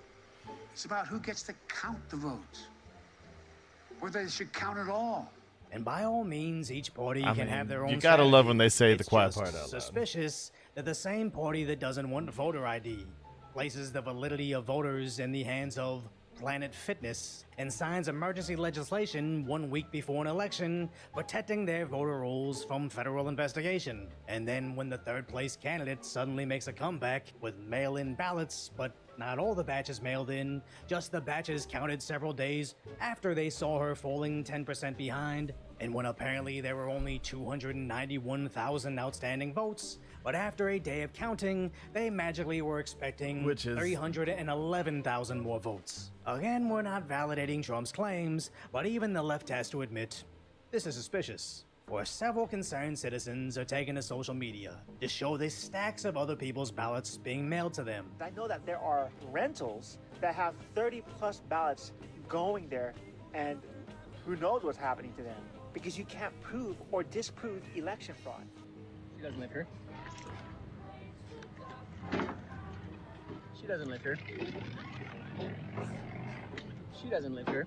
It's about who gets to count the votes, or they should count it all. And by all means, each party I can mean, have their own you gotta love when they say strategy. the quiet It's part just out loud. suspicious that the same party that doesn't want voter ID places the validity of voters in the hands of Planet Fitness and signs emergency legislation 1 week before an election, protecting their voter rolls from federal investigation. And then when the third place candidate suddenly makes a comeback with mail-in ballots, but not all the batches mailed in, just the batches counted several days after they saw her falling 10% behind, and when apparently there were only 291,000 outstanding votes, but after a day of counting, they magically were expecting 311,000 more votes. Again, we're not validating Trump's claims, but even the left has to admit, this is suspicious. Where several concerned citizens are taking to social media to show the stacks of other people's ballots being mailed to them. I know that there are rentals that have 30 plus ballots going there, and who knows what's happening to them, because you can't prove or disprove election fraud. She doesn't live here. She doesn't live here. She doesn't live here.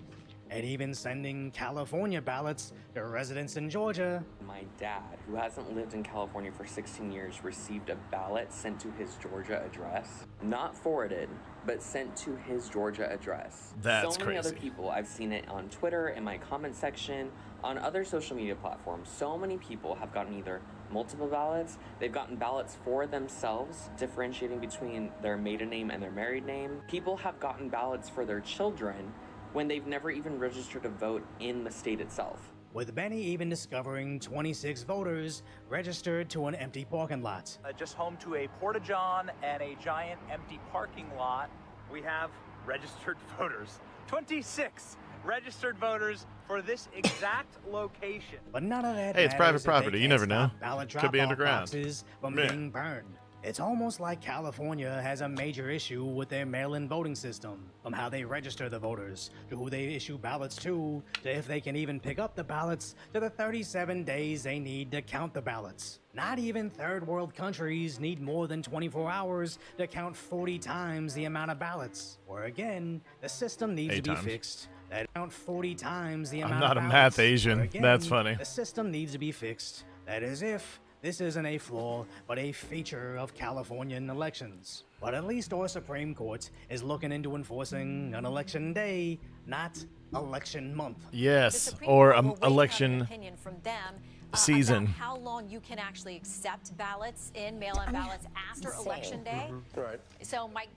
and even sending California ballots to residents in Georgia. My dad, who hasn't lived in California for 16 years, received a ballot sent to his Georgia address. Not forwarded, but sent to his Georgia address. That's so many crazy. other people, I've seen it on Twitter, in my comment section, on other social media platforms. So many people have gotten either multiple ballots, they've gotten ballots for themselves, differentiating between their maiden name and their married name. People have gotten ballots for their children when they've never even registered to vote in the state itself. With many even discovering 26 voters registered to an empty parking lot. Just home to a porta-john and a giant empty parking lot, we have registered voters. 26 registered voters for this exact location. But none of that Hey, it's private matters if they property. You can't never know. stop ballot Could be drop-off underground. boxes from Yeah. being burned. It's almost like California has a major issue with their mail-in voting system, from how they register the voters, to who they issue ballots to if they can even pick up the ballots, to the 37 days they need to count the ballots. Not even third world countries need more than 24 hours to count 40 times the amount of ballots. Or again, the system needs 8 to be times. fixed. That count 40 times the I'm amount not of a ballots. math Asian. Or again, That's funny. The system needs to be fixed. That is if this isn't a flaw, but a feature of Californian elections. But at least our Supreme Court is looking into enforcing an election day, not election month. Yes, or election opinion from them season. about how long you can actually accept ballots in mail-in ballots after election day. Right. So might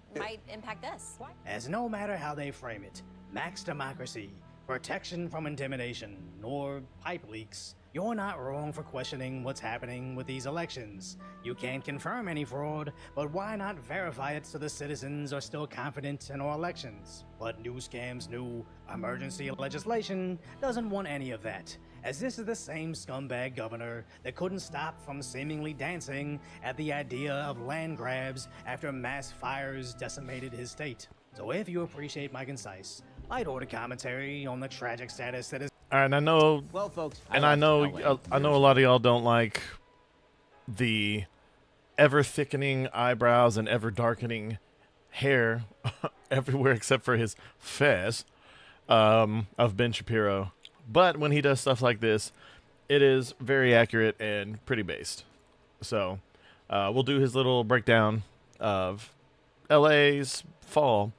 impact this. As no matter how they frame it, max democracy, protection from intimidation, or pipe leaks, you're not wrong for questioning what's happening with these elections. You can't confirm any fraud, but why not verify it so the citizens are still confident in our elections? But new scams, new emergency legislation doesn't want any of that, as this is the same scumbag governor that couldn't stop from seemingly dancing at the idea of land grabs after mass fires decimated his state. So if you appreciate my concise, light order commentary on the tragic status that is. All right, and I know. Well, folks, I know a lot of y'all don't like the ever thickening eyebrows and ever darkening hair everywhere except for his face of Ben Shapiro. But when he does stuff like this, it is very accurate and pretty based. So we'll do his little breakdown of LA's fall.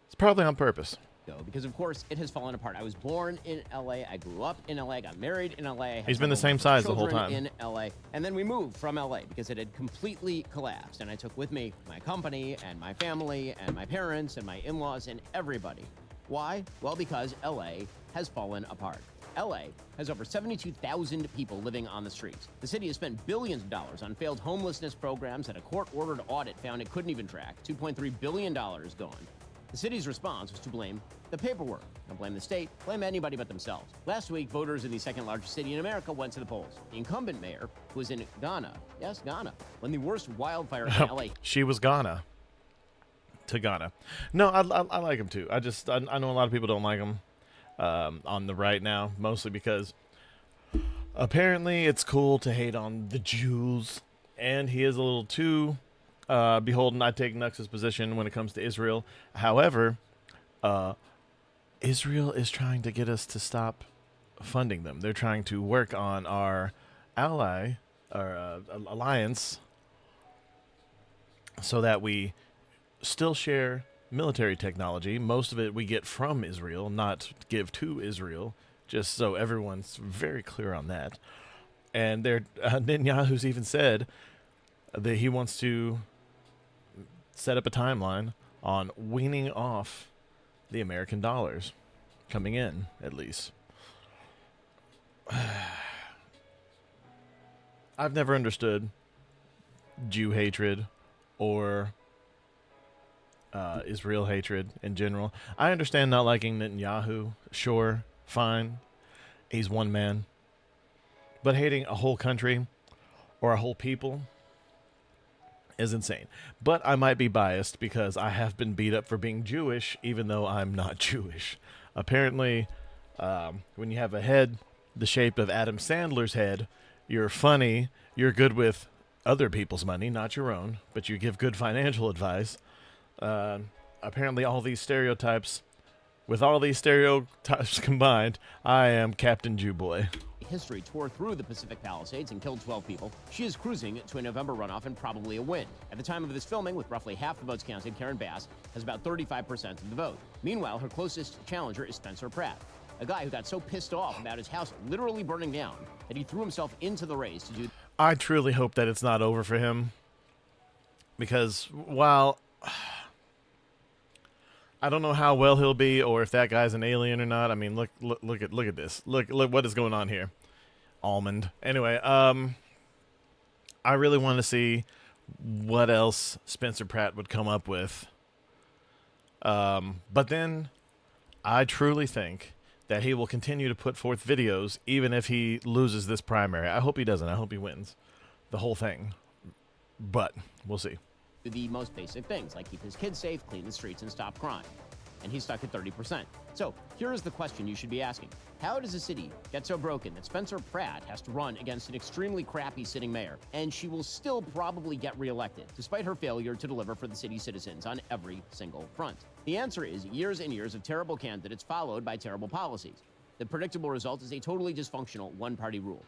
It's probably on purpose. Because of course it has fallen apart. I was born in LA, I grew up in LA, I got married in LA. I had He's been the several same size the whole children time. in LA, and then we moved from LA because it had completely collapsed. And I took with me my company and my family and my parents and my in-laws and everybody. Why? Well, because LA has fallen apart. LA has over 72,000 people living on the streets. The city has spent billions of dollars on failed homelessness programs that a court-ordered audit found it couldn't even track. $2.3 billion gone. The city's response was to blame the paperwork. Don't blame the state, blame anybody but themselves. Last week, voters in the second largest city in America went to the polls. The incumbent mayor was in Ghana. Yes, Ghana. When the worst wildfire in LA. She was Ghana. To Ghana. No, I like him too. I know a lot of people don't like him on the right now, mostly because apparently it's cool to hate on the Jews, and he is a little too beholden. I take Nux's position when it comes to Israel. However, Israel is trying to get us to stop funding them. They're trying to work on our alliance so that we still share military technology. Most of it we get from Israel, not give to Israel, just so everyone's very clear on that. And Netanyahu's even said that he wants to set up a timeline on weaning off the American dollars coming in, at least. I've never understood Jew hatred or Israel hatred in general. I understand not liking Netanyahu. Sure, fine. He's one man. But hating a whole country or a whole people is insane. But I might be biased because I have been beat up for being Jewish, even though I'm not Jewish. Apparently, when you have a head the shape of Adam Sandler's head, you're funny, you're good with other people's money, not your own, but you give good financial advice. Apparently all these stereotypes With all these stereotypes combined, I am Captain Jewboy. History tore through the Pacific Palisades and killed 12 people. She is cruising to a November runoff and probably a win. At the time of this filming, with roughly half the votes counted, Karen Bass has about 35% of the vote. Meanwhile, her closest challenger is Spencer Pratt, a guy who got so pissed off about his house literally burning down that he threw himself into the race to do... I truly hope that it's not over for him. Because while I don't know how well he'll be or if that guy's an alien or not. I mean, look at this. Look what is going on here. Almond. Anyway, I really want to see what else Spencer Pratt would come up with. But then I truly think that he will continue to put forth videos even if he loses this primary. I hope he doesn't. I hope he wins the whole thing. But we'll see. The most basic things, like keep his kids safe, clean the streets, and stop crime. And he's stuck at 30%. So here's the question you should be asking. How does a city get so broken that Spencer Pratt has to run against an extremely crappy sitting mayor, and she will still probably get reelected, despite her failure to deliver for the city's citizens on every single front? The answer is years and years of terrible candidates followed by terrible policies. The predictable result is a totally dysfunctional one-party rule.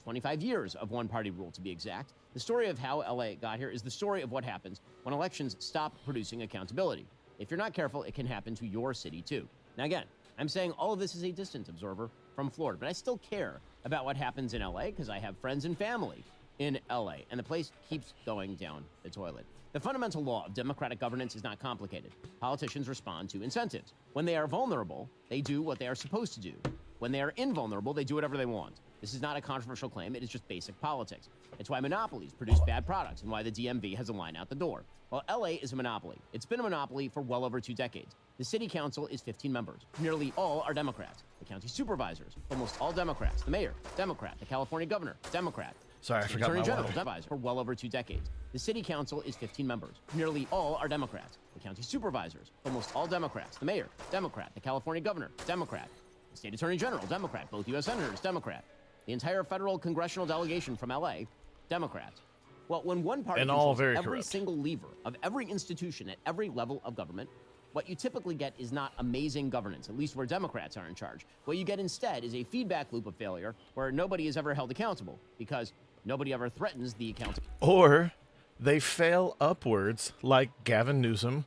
25 years of one-party rule, to be exact. The story of how LA got here is the story of what happens when elections stop producing accountability. If you're not careful, it can happen to your city, too. Now, again, I'm saying all of this as a distant observer from Florida, but I still care about what happens in LA because I have friends and family in LA, and the place keeps going down the toilet. The fundamental law of democratic governance is not complicated. Politicians respond to incentives. When they are vulnerable, they do what they are supposed to do. When they are invulnerable, they do whatever they want. This is not a controversial claim. It is just basic politics. It's why monopolies produce bad products and why the DMV has a line out the door. Well, LA is a monopoly. It's been a monopoly for well over 2 decades. The city council is 15 members. Nearly all are Democrats. The county supervisors, almost all Democrats. The mayor, Democrat. The California governor, Democrat. Sorry, I forgot my Attorney General, water. Democrat for well over 2 decades. The city council is 15 members. Nearly all are Democrats. The county supervisors, almost all Democrats. The mayor, Democrat. The California governor, Democrat. The state attorney general, Democrat. Both U.S. senators, Democrat. The entire federal congressional delegation from L.A., Democrats. Well, when one party And all controls very every corrupt. single lever of every institution at every level of government, what you typically get is not amazing governance, at least where Democrats are in charge. What you get instead is a feedback loop of failure where nobody is ever held accountable because nobody ever threatens the accountability. Or they fail upwards like Gavin Newsom,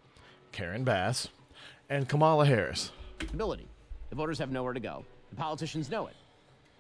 Karen Bass, and Kamala Harris. The voters have nowhere to go. The politicians know it.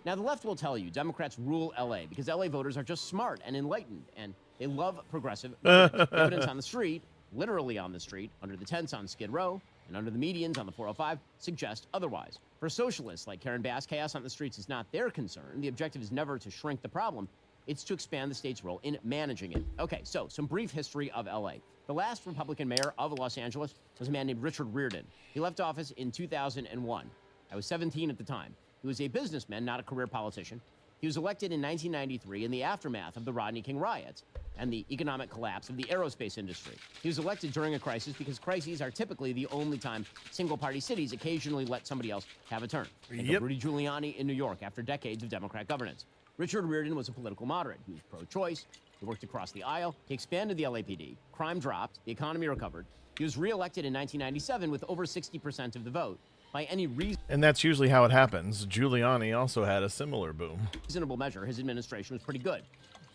Now, the left will tell you Democrats rule L.A. because L.A. voters are just smart and enlightened, and they love progressive governance. The evidence on the street, literally on the street, under the tents on Skid Row, and under the medians on the 405, suggest otherwise. For socialists like Karen Bass, chaos on the streets is not their concern. The objective is never to shrink the problem. It's to expand the state's role in managing it. Okay, so some brief history of L.A. The last Republican mayor of Los Angeles was a man named Richard Riordan. He left office in 2001. I was 17 at the time. He was a businessman, not a career politician. He was elected in 1993 in the aftermath of the Rodney King riots and the economic collapse of the aerospace industry. He was elected during a crisis because crises are typically the only time single-party cities occasionally let somebody else have a turn. Think of Rudy Giuliani in New York after decades of Democrat governance. Richard Riordan was a political moderate. He was pro-choice. He worked across the aisle. He expanded the LAPD. Crime dropped. The economy recovered. He was reelected in 1997 with over 60% of the vote. By any And that's usually how it happens. Giuliani also had a similar boom. reasonable measure, his administration was pretty good.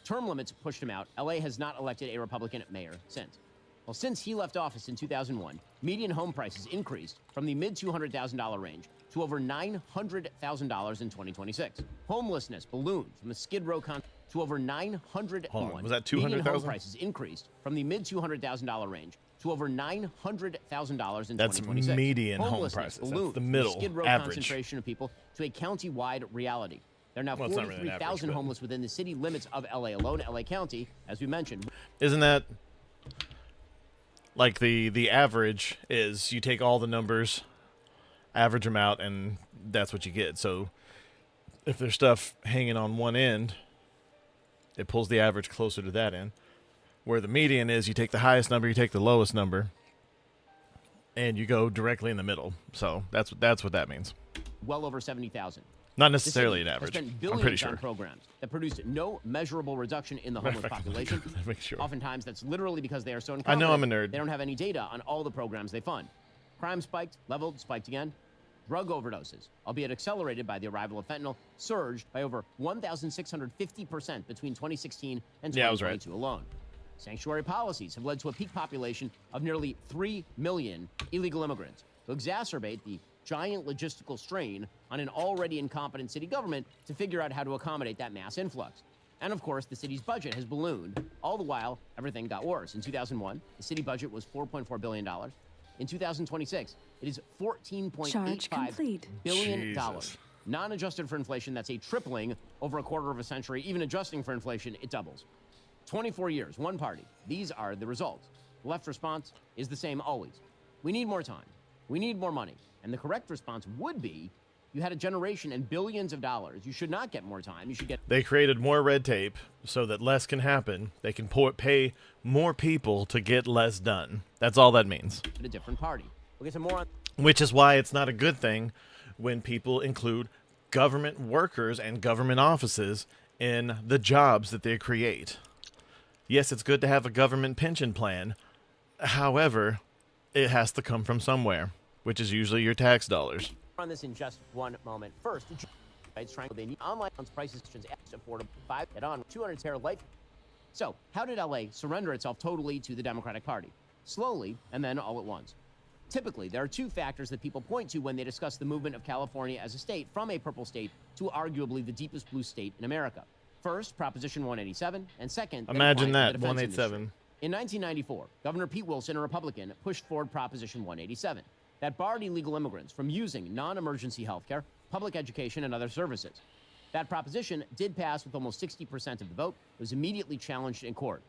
Term limits pushed him out. LA has not elected a Republican mayor since. Well, since he left office in 2001, median home prices increased from the mid-$200,000 range to over $900,000 in 2026. Homelessness ballooned from the Skid Row to over $900,000. Hold on, was that Median home 200,000? prices increased from the mid-$200,000 range to over $900,000 in That's 2026. median home Homelessness prices. That's ballooned the from middle Skid Row average. concentration of people to a county-wide reality. There are now Well, it's not really an 43,000 average, but- homeless within the city limits of LA alone. LA County, as we mentioned. Isn't that like the average is you take all the numbers, average them out, and that's what you get. So if there's stuff hanging on one end, it pulls the average closer to that end. Where the median is, you take the highest number, you take the lowest number, and you go directly in the middle. So that's what that means. Well over 70,000. Not necessarily The an city has average. spent I'm billions pretty sure. on programs that produced no measurable reduction in the homeless population. Make sure. Oftentimes, that's literally because they are so I know I'm a incompetent, nerd. They don't have any data on all the programs they fund. Crime spiked, leveled, spiked again. Drug overdoses, albeit accelerated by the arrival of fentanyl, surged by over 1,650% between 2016 and 2022 alone. Sanctuary policies have led to a peak population of nearly 3 million illegal immigrants, to exacerbate the giant logistical strain on an already incompetent city government to figure out how to accommodate that mass influx. And of course, the city's budget has ballooned. All the while, everything got worse. In 2001, the city budget was $4.4 billion. In 2026, it is $14.85 billion. Non-adjusted for inflation, that's a tripling over a quarter of a century. Even adjusting for inflation, it doubles. 24 years, one party. These are the results. The left response is the same always. We need more time. We need more money. And the correct response would be, you had a generation and billions of dollars. You should not get more time. You should get... They created more red tape so that less can happen. They can pay more people to get less done. That's all that means. A different party. We'll get some more on... Which is why it's not a good thing when people include government workers and government offices in the jobs that they create. Yes, it's good to have a government pension plan. However, it has to come from somewhere, which is usually your tax dollars. On this in just one moment. First, it's trying they need online prices affordable 5 head-on 200 terabyte light. So, how did LA surrender itself totally to the Democratic Party? Slowly, and then all at once. Typically, there are two factors that people point to when they discuss the movement of California as a state from a purple state to arguably the deepest blue state in America. First, Proposition 187, and second, imagine that, the 187. Industry. In 1994, Governor Pete Wilson, a Republican, pushed forward Proposition 187 that barred illegal immigrants from using non-emergency health care, public education, and other services. That proposition did pass with almost 60% of the vote. It was immediately challenged in court.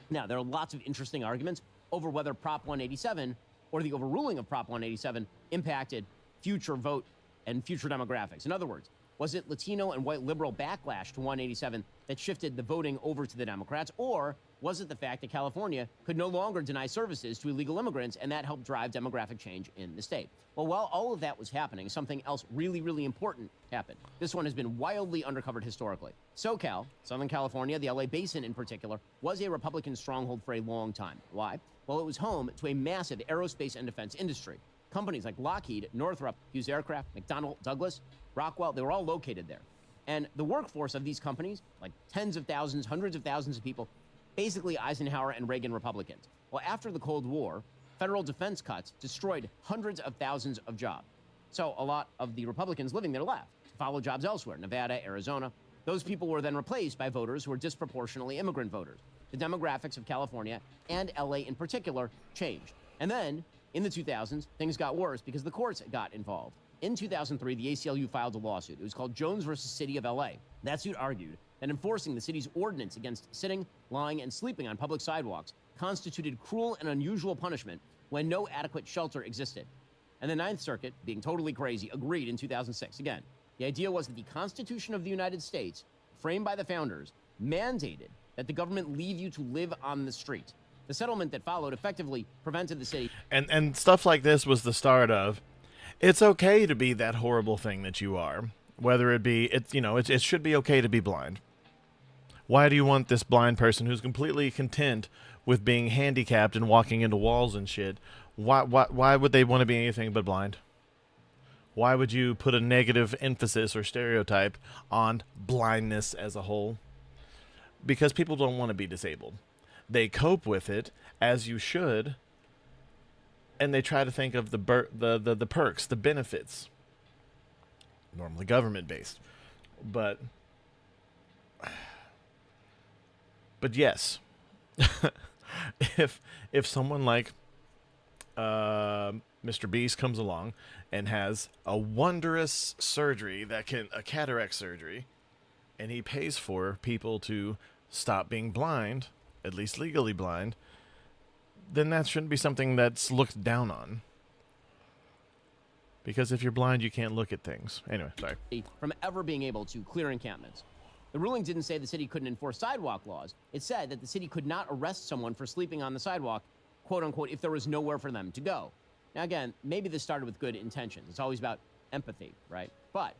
Now, there are lots of interesting arguments over whether Prop 187 or the overruling of Prop 187 impacted future vote and future demographics. In other words, was it Latino and white liberal backlash to 187 that shifted the voting over to the Democrats, or was it the fact that California could no longer deny services to illegal immigrants, and that helped drive demographic change in the state? Well, while all of that was happening, something else really, really important happened. This one has been wildly undercovered historically. SoCal, Southern California, the LA Basin in particular, was a Republican stronghold for a long time. Why? Well, it was home to a massive aerospace and defense industry. Companies like Lockheed, Northrop, Hughes Aircraft, McDonnell Douglas, Rockwell, they were all located there. And the workforce of these companies, like tens of thousands, hundreds of thousands of people, basically Eisenhower and Reagan Republicans. Well, after the Cold War, federal defense cuts destroyed hundreds of thousands of jobs. So a lot of the Republicans living there left to follow jobs elsewhere, Nevada, Arizona. Those people were then replaced by voters who were disproportionately immigrant voters. The demographics of California and LA in particular changed. And then, in the 2000s, things got worse because the courts got involved. In 2003, the ACLU filed a lawsuit. It was called Jones versus City of LA. That suit argued that enforcing the city's ordinance against sitting, lying, and sleeping on public sidewalks constituted cruel and unusual punishment when no adequate shelter existed. And the Ninth Circuit, being totally crazy, agreed in 2006. Again, the idea was that the Constitution of the United States, framed by the founders, mandated that the government leave you to live on the street. The settlement that followed effectively prevented the city... And stuff like this was the start of, it's okay to be that horrible thing that you are. Whether it be, it should be okay to be blind. Why do you want this blind person who's completely content with being handicapped and walking into walls and shit? Why would they want to be anything but blind? Why would you put a negative emphasis or stereotype on blindness as a whole? Because people don't want to be disabled. They cope with it, as you should, and they try to think of the perks, the benefits. Normally government-based. But yes, if someone like Mr. Beast comes along and has a wondrous surgery a cataract surgery, and he pays for people to stop being blind, at least legally blind, then that shouldn't be something that's looked down on. Because if you're blind, you can't look at things. Anyway, sorry. From ever being able to clear encampments. The ruling didn't say the city couldn't enforce sidewalk laws. It said that the city could not arrest someone for sleeping on the sidewalk, quote unquote, if there was nowhere for them to go. Now again, maybe this started with good intentions. It's always about empathy, right? But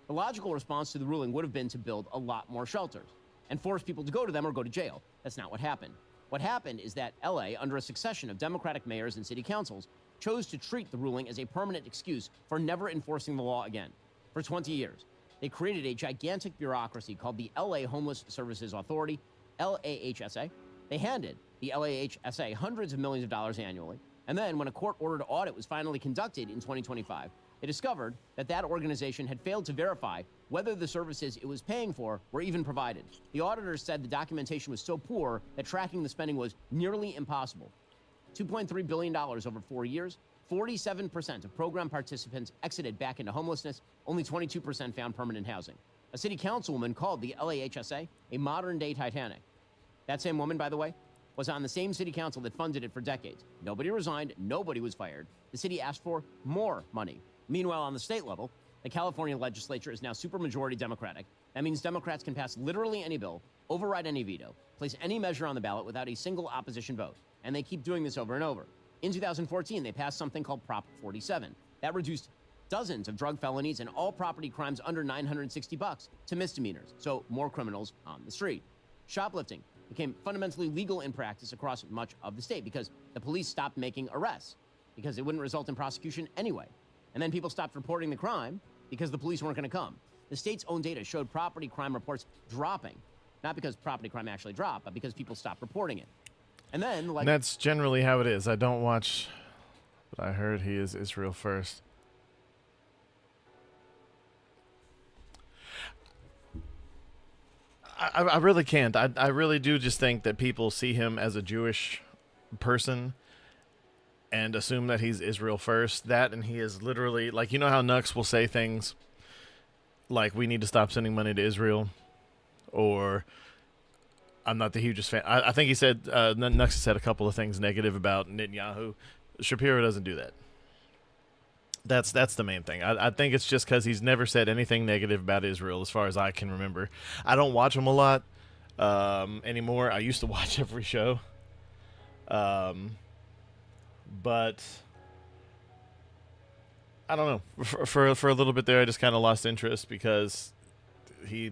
the logical response to the ruling would have been to build a lot more shelters and force people to go to them or go to jail. That's not what happened. What happened is that LA, under a succession of Democratic mayors and city councils, chose to treat the ruling as a permanent excuse for never enforcing the law again. For 20 years, they created a gigantic bureaucracy called the LA Homeless Services Authority, LAHSA. They handed the LAHSA hundreds of millions of dollars annually. And then when a court-ordered audit was finally conducted in 2025, they discovered that that organization had failed to verify whether the services it was paying for were even provided. The auditors said the documentation was so poor that tracking the spending was nearly impossible. $2.3 billion over 4 years, 47% of program participants exited back into homelessness, only 22% found permanent housing. A city councilwoman called the LAHSA a modern-day Titanic. That same woman, by the way, was on the same city council that funded it for decades. Nobody resigned, nobody was fired. The city asked for more money. Meanwhile, on the state level, the California legislature is now supermajority Democratic. That means Democrats can pass literally any bill, override any veto, place any measure on the ballot without a single opposition vote. And they keep doing this over and over. In 2014, they passed something called Prop 47. That reduced dozens of drug felonies and all property crimes under $960 to misdemeanors, so more criminals on the street. Shoplifting became fundamentally legal in practice across much of the state because the police stopped making arrests, because it wouldn't result in prosecution anyway. And then people stopped reporting the crime because the police weren't going to come. The state's own data showed property crime reports dropping, not because property crime actually dropped, but because people stopped reporting it. And then, like, that's generally how it is. I don't watch, but I heard he is Israel first. I really can't. I really do just think that people see him as a Jewish person and assume that he's Israel first. That, and he is literally, like, you know how Nux will say things like, we need to stop sending money to Israel, or I'm not the hugest fan. I think he said, Nux said a couple of things negative about Netanyahu. Shapiro doesn't do that. That's the main thing. I think it's just because he's never said anything negative about Israel as far as I can remember. I don't watch him a lot anymore. I used to watch every show. But I don't know. For a little bit there, I just kind of lost interest because I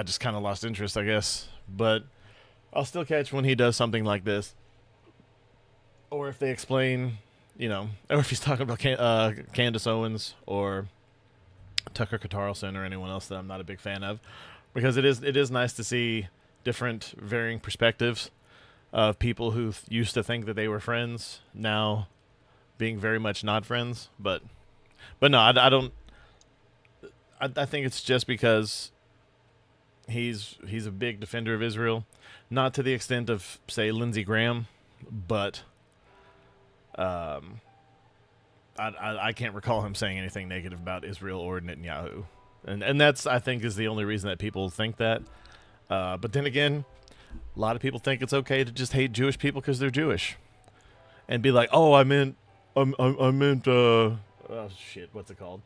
just kind of lost interest, I guess. But I'll still catch when he does something like this. Or if they explain, you know, or if he's talking about Candace Owens or Tucker Carlson or anyone else that I'm not a big fan of. Because it is nice to see different varying perspectives of people who used to think that they were friends now being very much not friends. But no, I don't. I think it's just because he's a big defender of Israel, not to the extent of, say, Lindsey Graham, but I can't recall him saying anything negative about Israel or Netanyahu, and that's, I think, is the only reason that people think that. But then again, a lot of people think it's okay to just hate Jewish people because they're Jewish, and be like, oh, I meant oh shit, what's it called?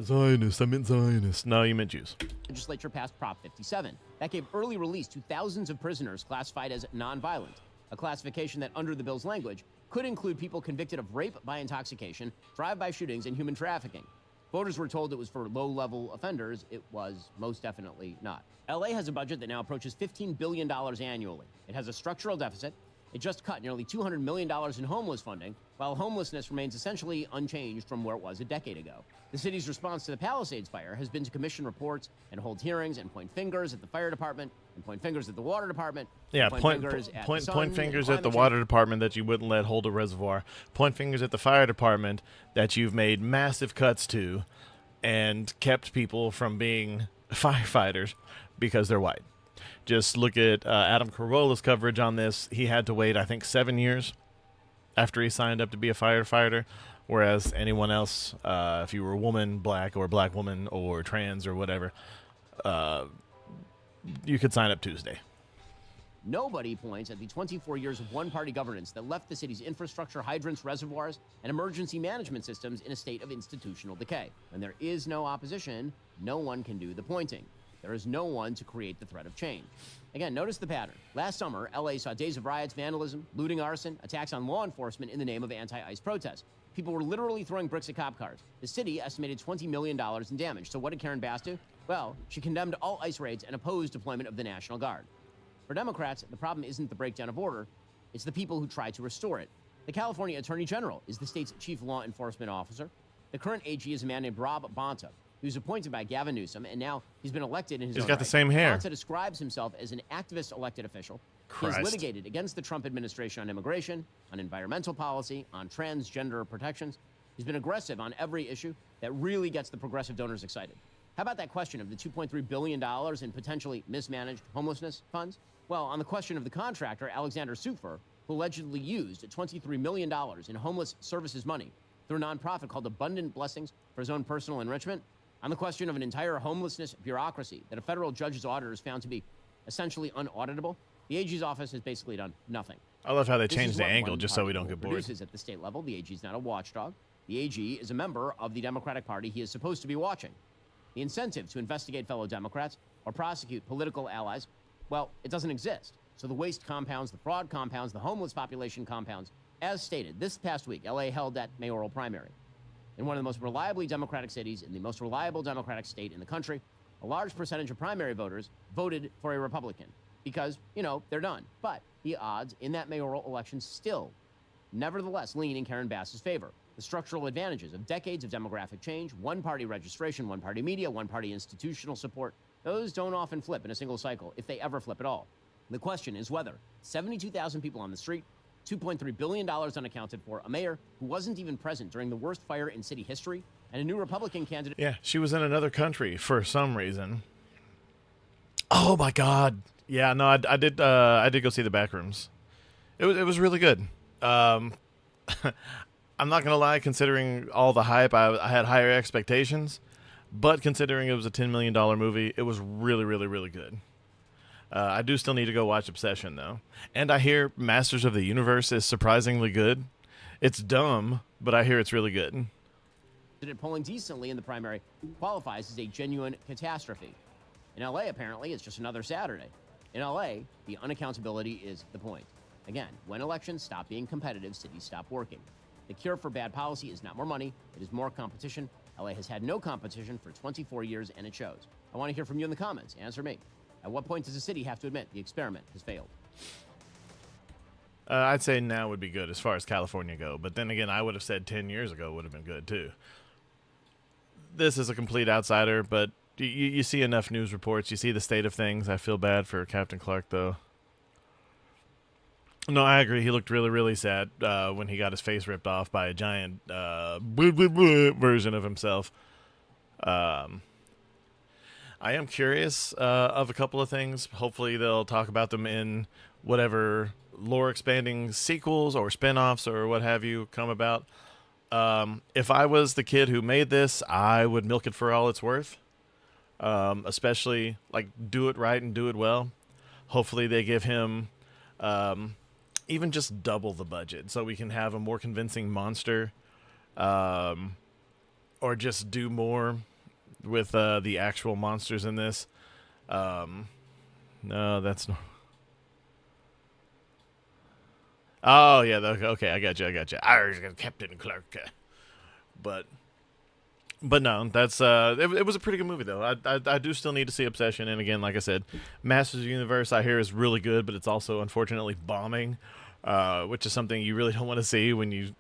Zionist. I meant Zionist. No, you meant Jews. The legislature passed Prop 57. That gave early release to thousands of prisoners classified as nonviolent, a classification that, under the bill's language, could include people convicted of rape by intoxication, drive-by shootings, and human trafficking. Voters were told it was for low-level offenders. It was most definitely not. LA has a budget that now approaches $15 billion annually. It has a structural deficit. It just cut nearly $200 million in homeless funding, while homelessness remains essentially unchanged from where it was a decade ago. The city's response to the Palisades fire has been to commission reports and hold hearings and point fingers at the fire department and point fingers at the water department. Yeah, point fingers at the water department that you wouldn't let hold a reservoir. Point fingers at the fire department that you've made massive cuts to and kept people from being firefighters because they're white. Just look at Adam Carolla's coverage on this. He had to wait, I think, 7 years after he signed up to be a firefighter, whereas anyone else, if you were a woman, black or black woman or trans or whatever, you could sign up Tuesday. Nobody points at the 24 years of one-party governance that left the city's infrastructure, hydrants, reservoirs, and emergency management systems in a state of institutional decay. When there is no opposition, no one can do the pointing. There is no one to create the threat of change. Again, notice the pattern. Last summer, LA saw days of riots, vandalism, looting, arson, attacks on law enforcement in the name of anti-ICE protests. People were literally throwing bricks at cop cars. The city estimated $20 million in damage. So what did Karen Bass do? Well, she condemned all ICE raids and opposed deployment of the National Guard. For Democrats, the problem isn't the breakdown of order, it's the people who try to restore it. The California Attorney General is the state's chief law enforcement officer. The current AG is a man named Rob Bonta, who's appointed by Gavin Newsom, and now he's been elected in his He's own got right. the same hair. Bonta describes himself as an activist elected official. Christ. He has litigated against the Trump administration on immigration, on environmental policy, on transgender protections. He's been aggressive on every issue that really gets the progressive donors excited. How about that question of the $2.3 billion in potentially mismanaged homelessness funds? Well, on the question of the contractor, Alexander Sufer, who allegedly used $23 million in homeless services money through a nonprofit called Abundant Blessings for his own personal enrichment, on the question of an entire homelessness bureaucracy that a federal judge's auditors found to be essentially unauditable, the AG's office has basically done nothing. I love how they This changed is the what angle one just so party we don't rule get bored. produces at the state level. The AG is not a watchdog. The AG is a member of the Democratic Party he is supposed to be watching. The incentive to investigate fellow Democrats or prosecute political allies, well, it doesn't exist. So the waste compounds, the fraud compounds, the homeless population compounds. As stated, this past week, LA held that mayoral primary. In one of the most reliably Democratic cities, in the most reliable Democratic state in the country, a large percentage of primary voters voted for a Republican because, you know, they're done. But the odds in that mayoral election still, nevertheless, lean in Karen Bass's favor. The structural advantages of decades of demographic change, one-party registration, one-party media, one-party institutional support, those don't often flip in a single cycle, if they ever flip at all. The question is whether 72,000 people on the street, $2.3 billion unaccounted for, a mayor who wasn't even present during the worst fire in city history, and a new Republican candidate. Yeah, she was in another country for some reason. Oh my God! Yeah, no, I did go see the Backrooms. It was really good. I'm not gonna lie, considering all the hype, I had higher expectations, but considering it was a $10 million movie, it was really, really, really good. I do still need to go watch Obsession, though. And I hear Masters of the Universe is surprisingly good. It's dumb, but I hear it's really good. Polling decently in the primary qualifies as a genuine catastrophe. In LA, apparently, it's just another Saturday. In LA, the unaccountability is the point. Again, when elections stop being competitive, cities stop working. The cure for bad policy is not more money, it is more competition. LA has had no competition for 24 years, and it shows. I want to hear from you in the comments. Answer me. At what point does a city have to admit the experiment has failed? I'd say now would be good as far as California go, but then again, I would have said 10 years ago would have been good too. This is a complete outsider, but you see enough news reports, you see the state of things. I feel bad for Captain Clark, though. No, I agree. He looked really, really sad when he got his face ripped off by a giant version of himself. I am curious of a couple of things. Hopefully they'll talk about them in whatever lore-expanding sequels or spin-offs or what have you come about. If I was the kid who made this, I would milk it for all it's worth. Especially, like, do it right and do it well. Hopefully they give him even just double the budget so we can have a more convincing monster. Or just do more with the actual monsters in this. No, that's not. Oh yeah, okay, I got you. Captain Clark. But no, that's it was a pretty good movie though. I do still need to see Obsession, and again, like I said, Masters of the Universe I hear is really good, but it's also unfortunately bombing, which is something you really don't want to see when you,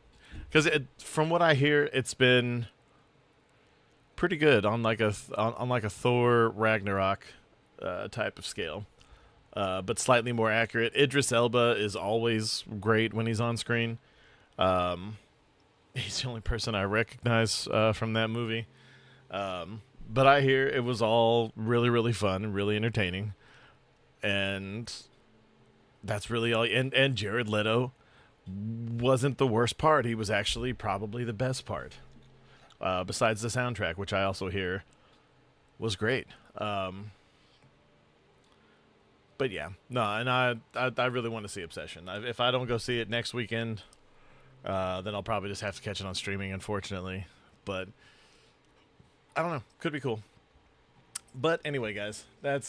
because from what I hear, it's been pretty good on like a Thor Ragnarok type of scale, but slightly more accurate. Idris Elba is always great when he's on screen. He's the only person I recognize from that movie. But I hear it was all really, really fun and really entertaining, and that's really all. And Jared Leto wasn't the worst part. He was actually probably the best part. Besides the soundtrack, which I also hear was great. But yeah, no, and I really want to see Obsession. If I don't go see it next weekend, then I'll probably just have to catch it on streaming, unfortunately. But I don't know. Could be cool. But anyway, guys, that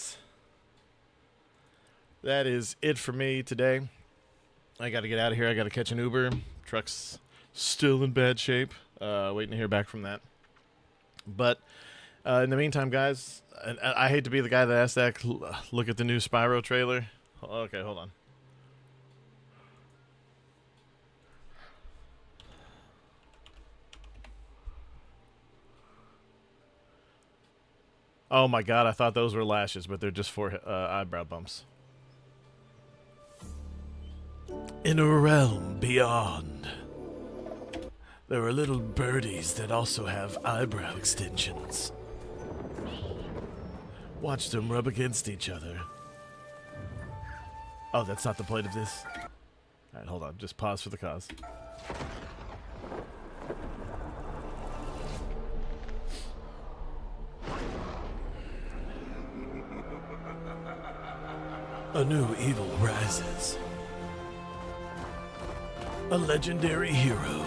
is it for me today. I got to get out of here. I got to catch an Uber. Truck's still in bad shape. Waiting to hear back from that. But in the meantime, guys, I hate to be the guy that asked that. Look at the new Spyro trailer. Okay, hold on. Oh my god, I thought those were lashes, but they're just for eyebrow bumps. In a realm beyond, there are little birdies that also have eyebrow extensions. Watch them rub against each other. Oh, that's not the point of this? Alright, hold on. Just pause for the cause. A new evil rises. A legendary hero.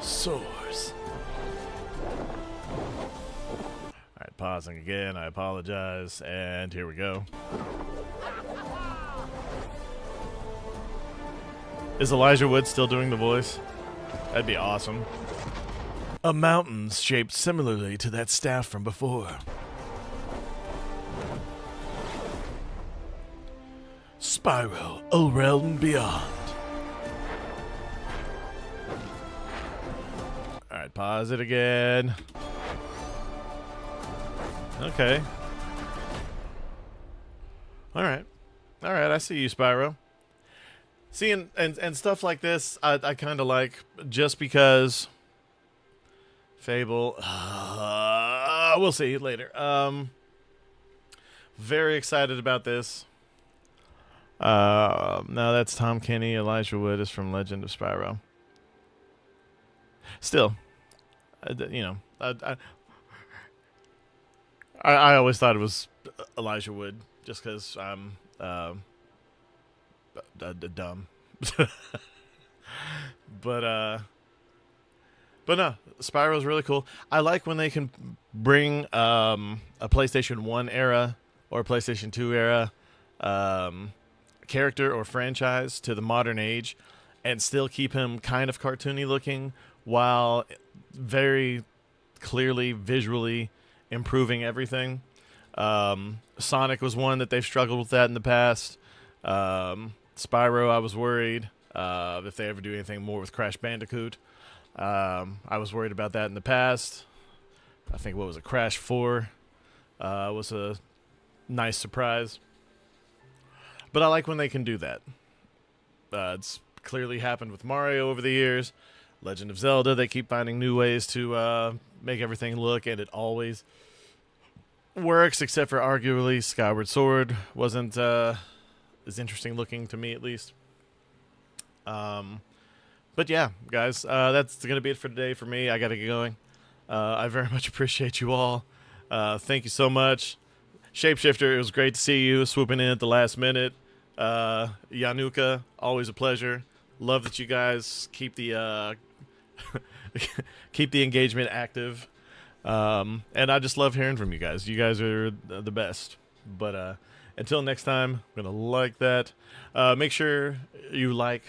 Soars. Alright, pausing again. I apologize. And here we go. Is Elijah Wood still doing the voice? That'd be awesome. A mountain shaped similarly to that staff from before. Spyro, a realm beyond. Alright, pause it again. Okay. Alright. Alright, I see you, Spyro. See, and stuff like this, I kind of like, just because... Fable. We'll see later. Very excited about this. No, that's Tom Kenny. Elijah Wood is from Legend of Spyro. Still, you know, I always thought it was Elijah Wood just because I'm dumb. But no, Spyro's really cool. I like when they can bring a PlayStation 1 era or a PlayStation 2 era character or franchise to the modern age and still keep him kind of cartoony looking while very clearly visually improving everything. Sonic was one that they've struggled with that in the past. Spyro, I was worried if they ever do anything more with Crash Bandicoot. I was worried about that in the past. I think, what was it, Crash 4 was a nice surprise. But I like when they can do that. It's clearly happened with Mario over the years. Legend of Zelda, they keep finding new ways to make everything look, and it always works, except for arguably Skyward Sword wasn't as interesting looking to me, at least. But yeah, guys, that's going to be it for today for me. I got to get going. I very much appreciate you all. Thank you so much. Shapeshifter, it was great to see you swooping in at the last minute. Yanuka, always a pleasure. Love that you guys keep the keep the engagement active. And I just love hearing from you guys. You guys are the best. But until next time, I'm going to like that. Make sure you like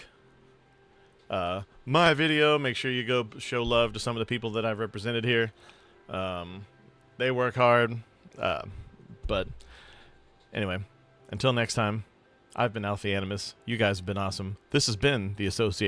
my video. Make sure you go show love to some of the people that I've represented here. They work hard. But anyway, until next time, I've been Alpha Animus. You guys have been awesome. This has been the Association.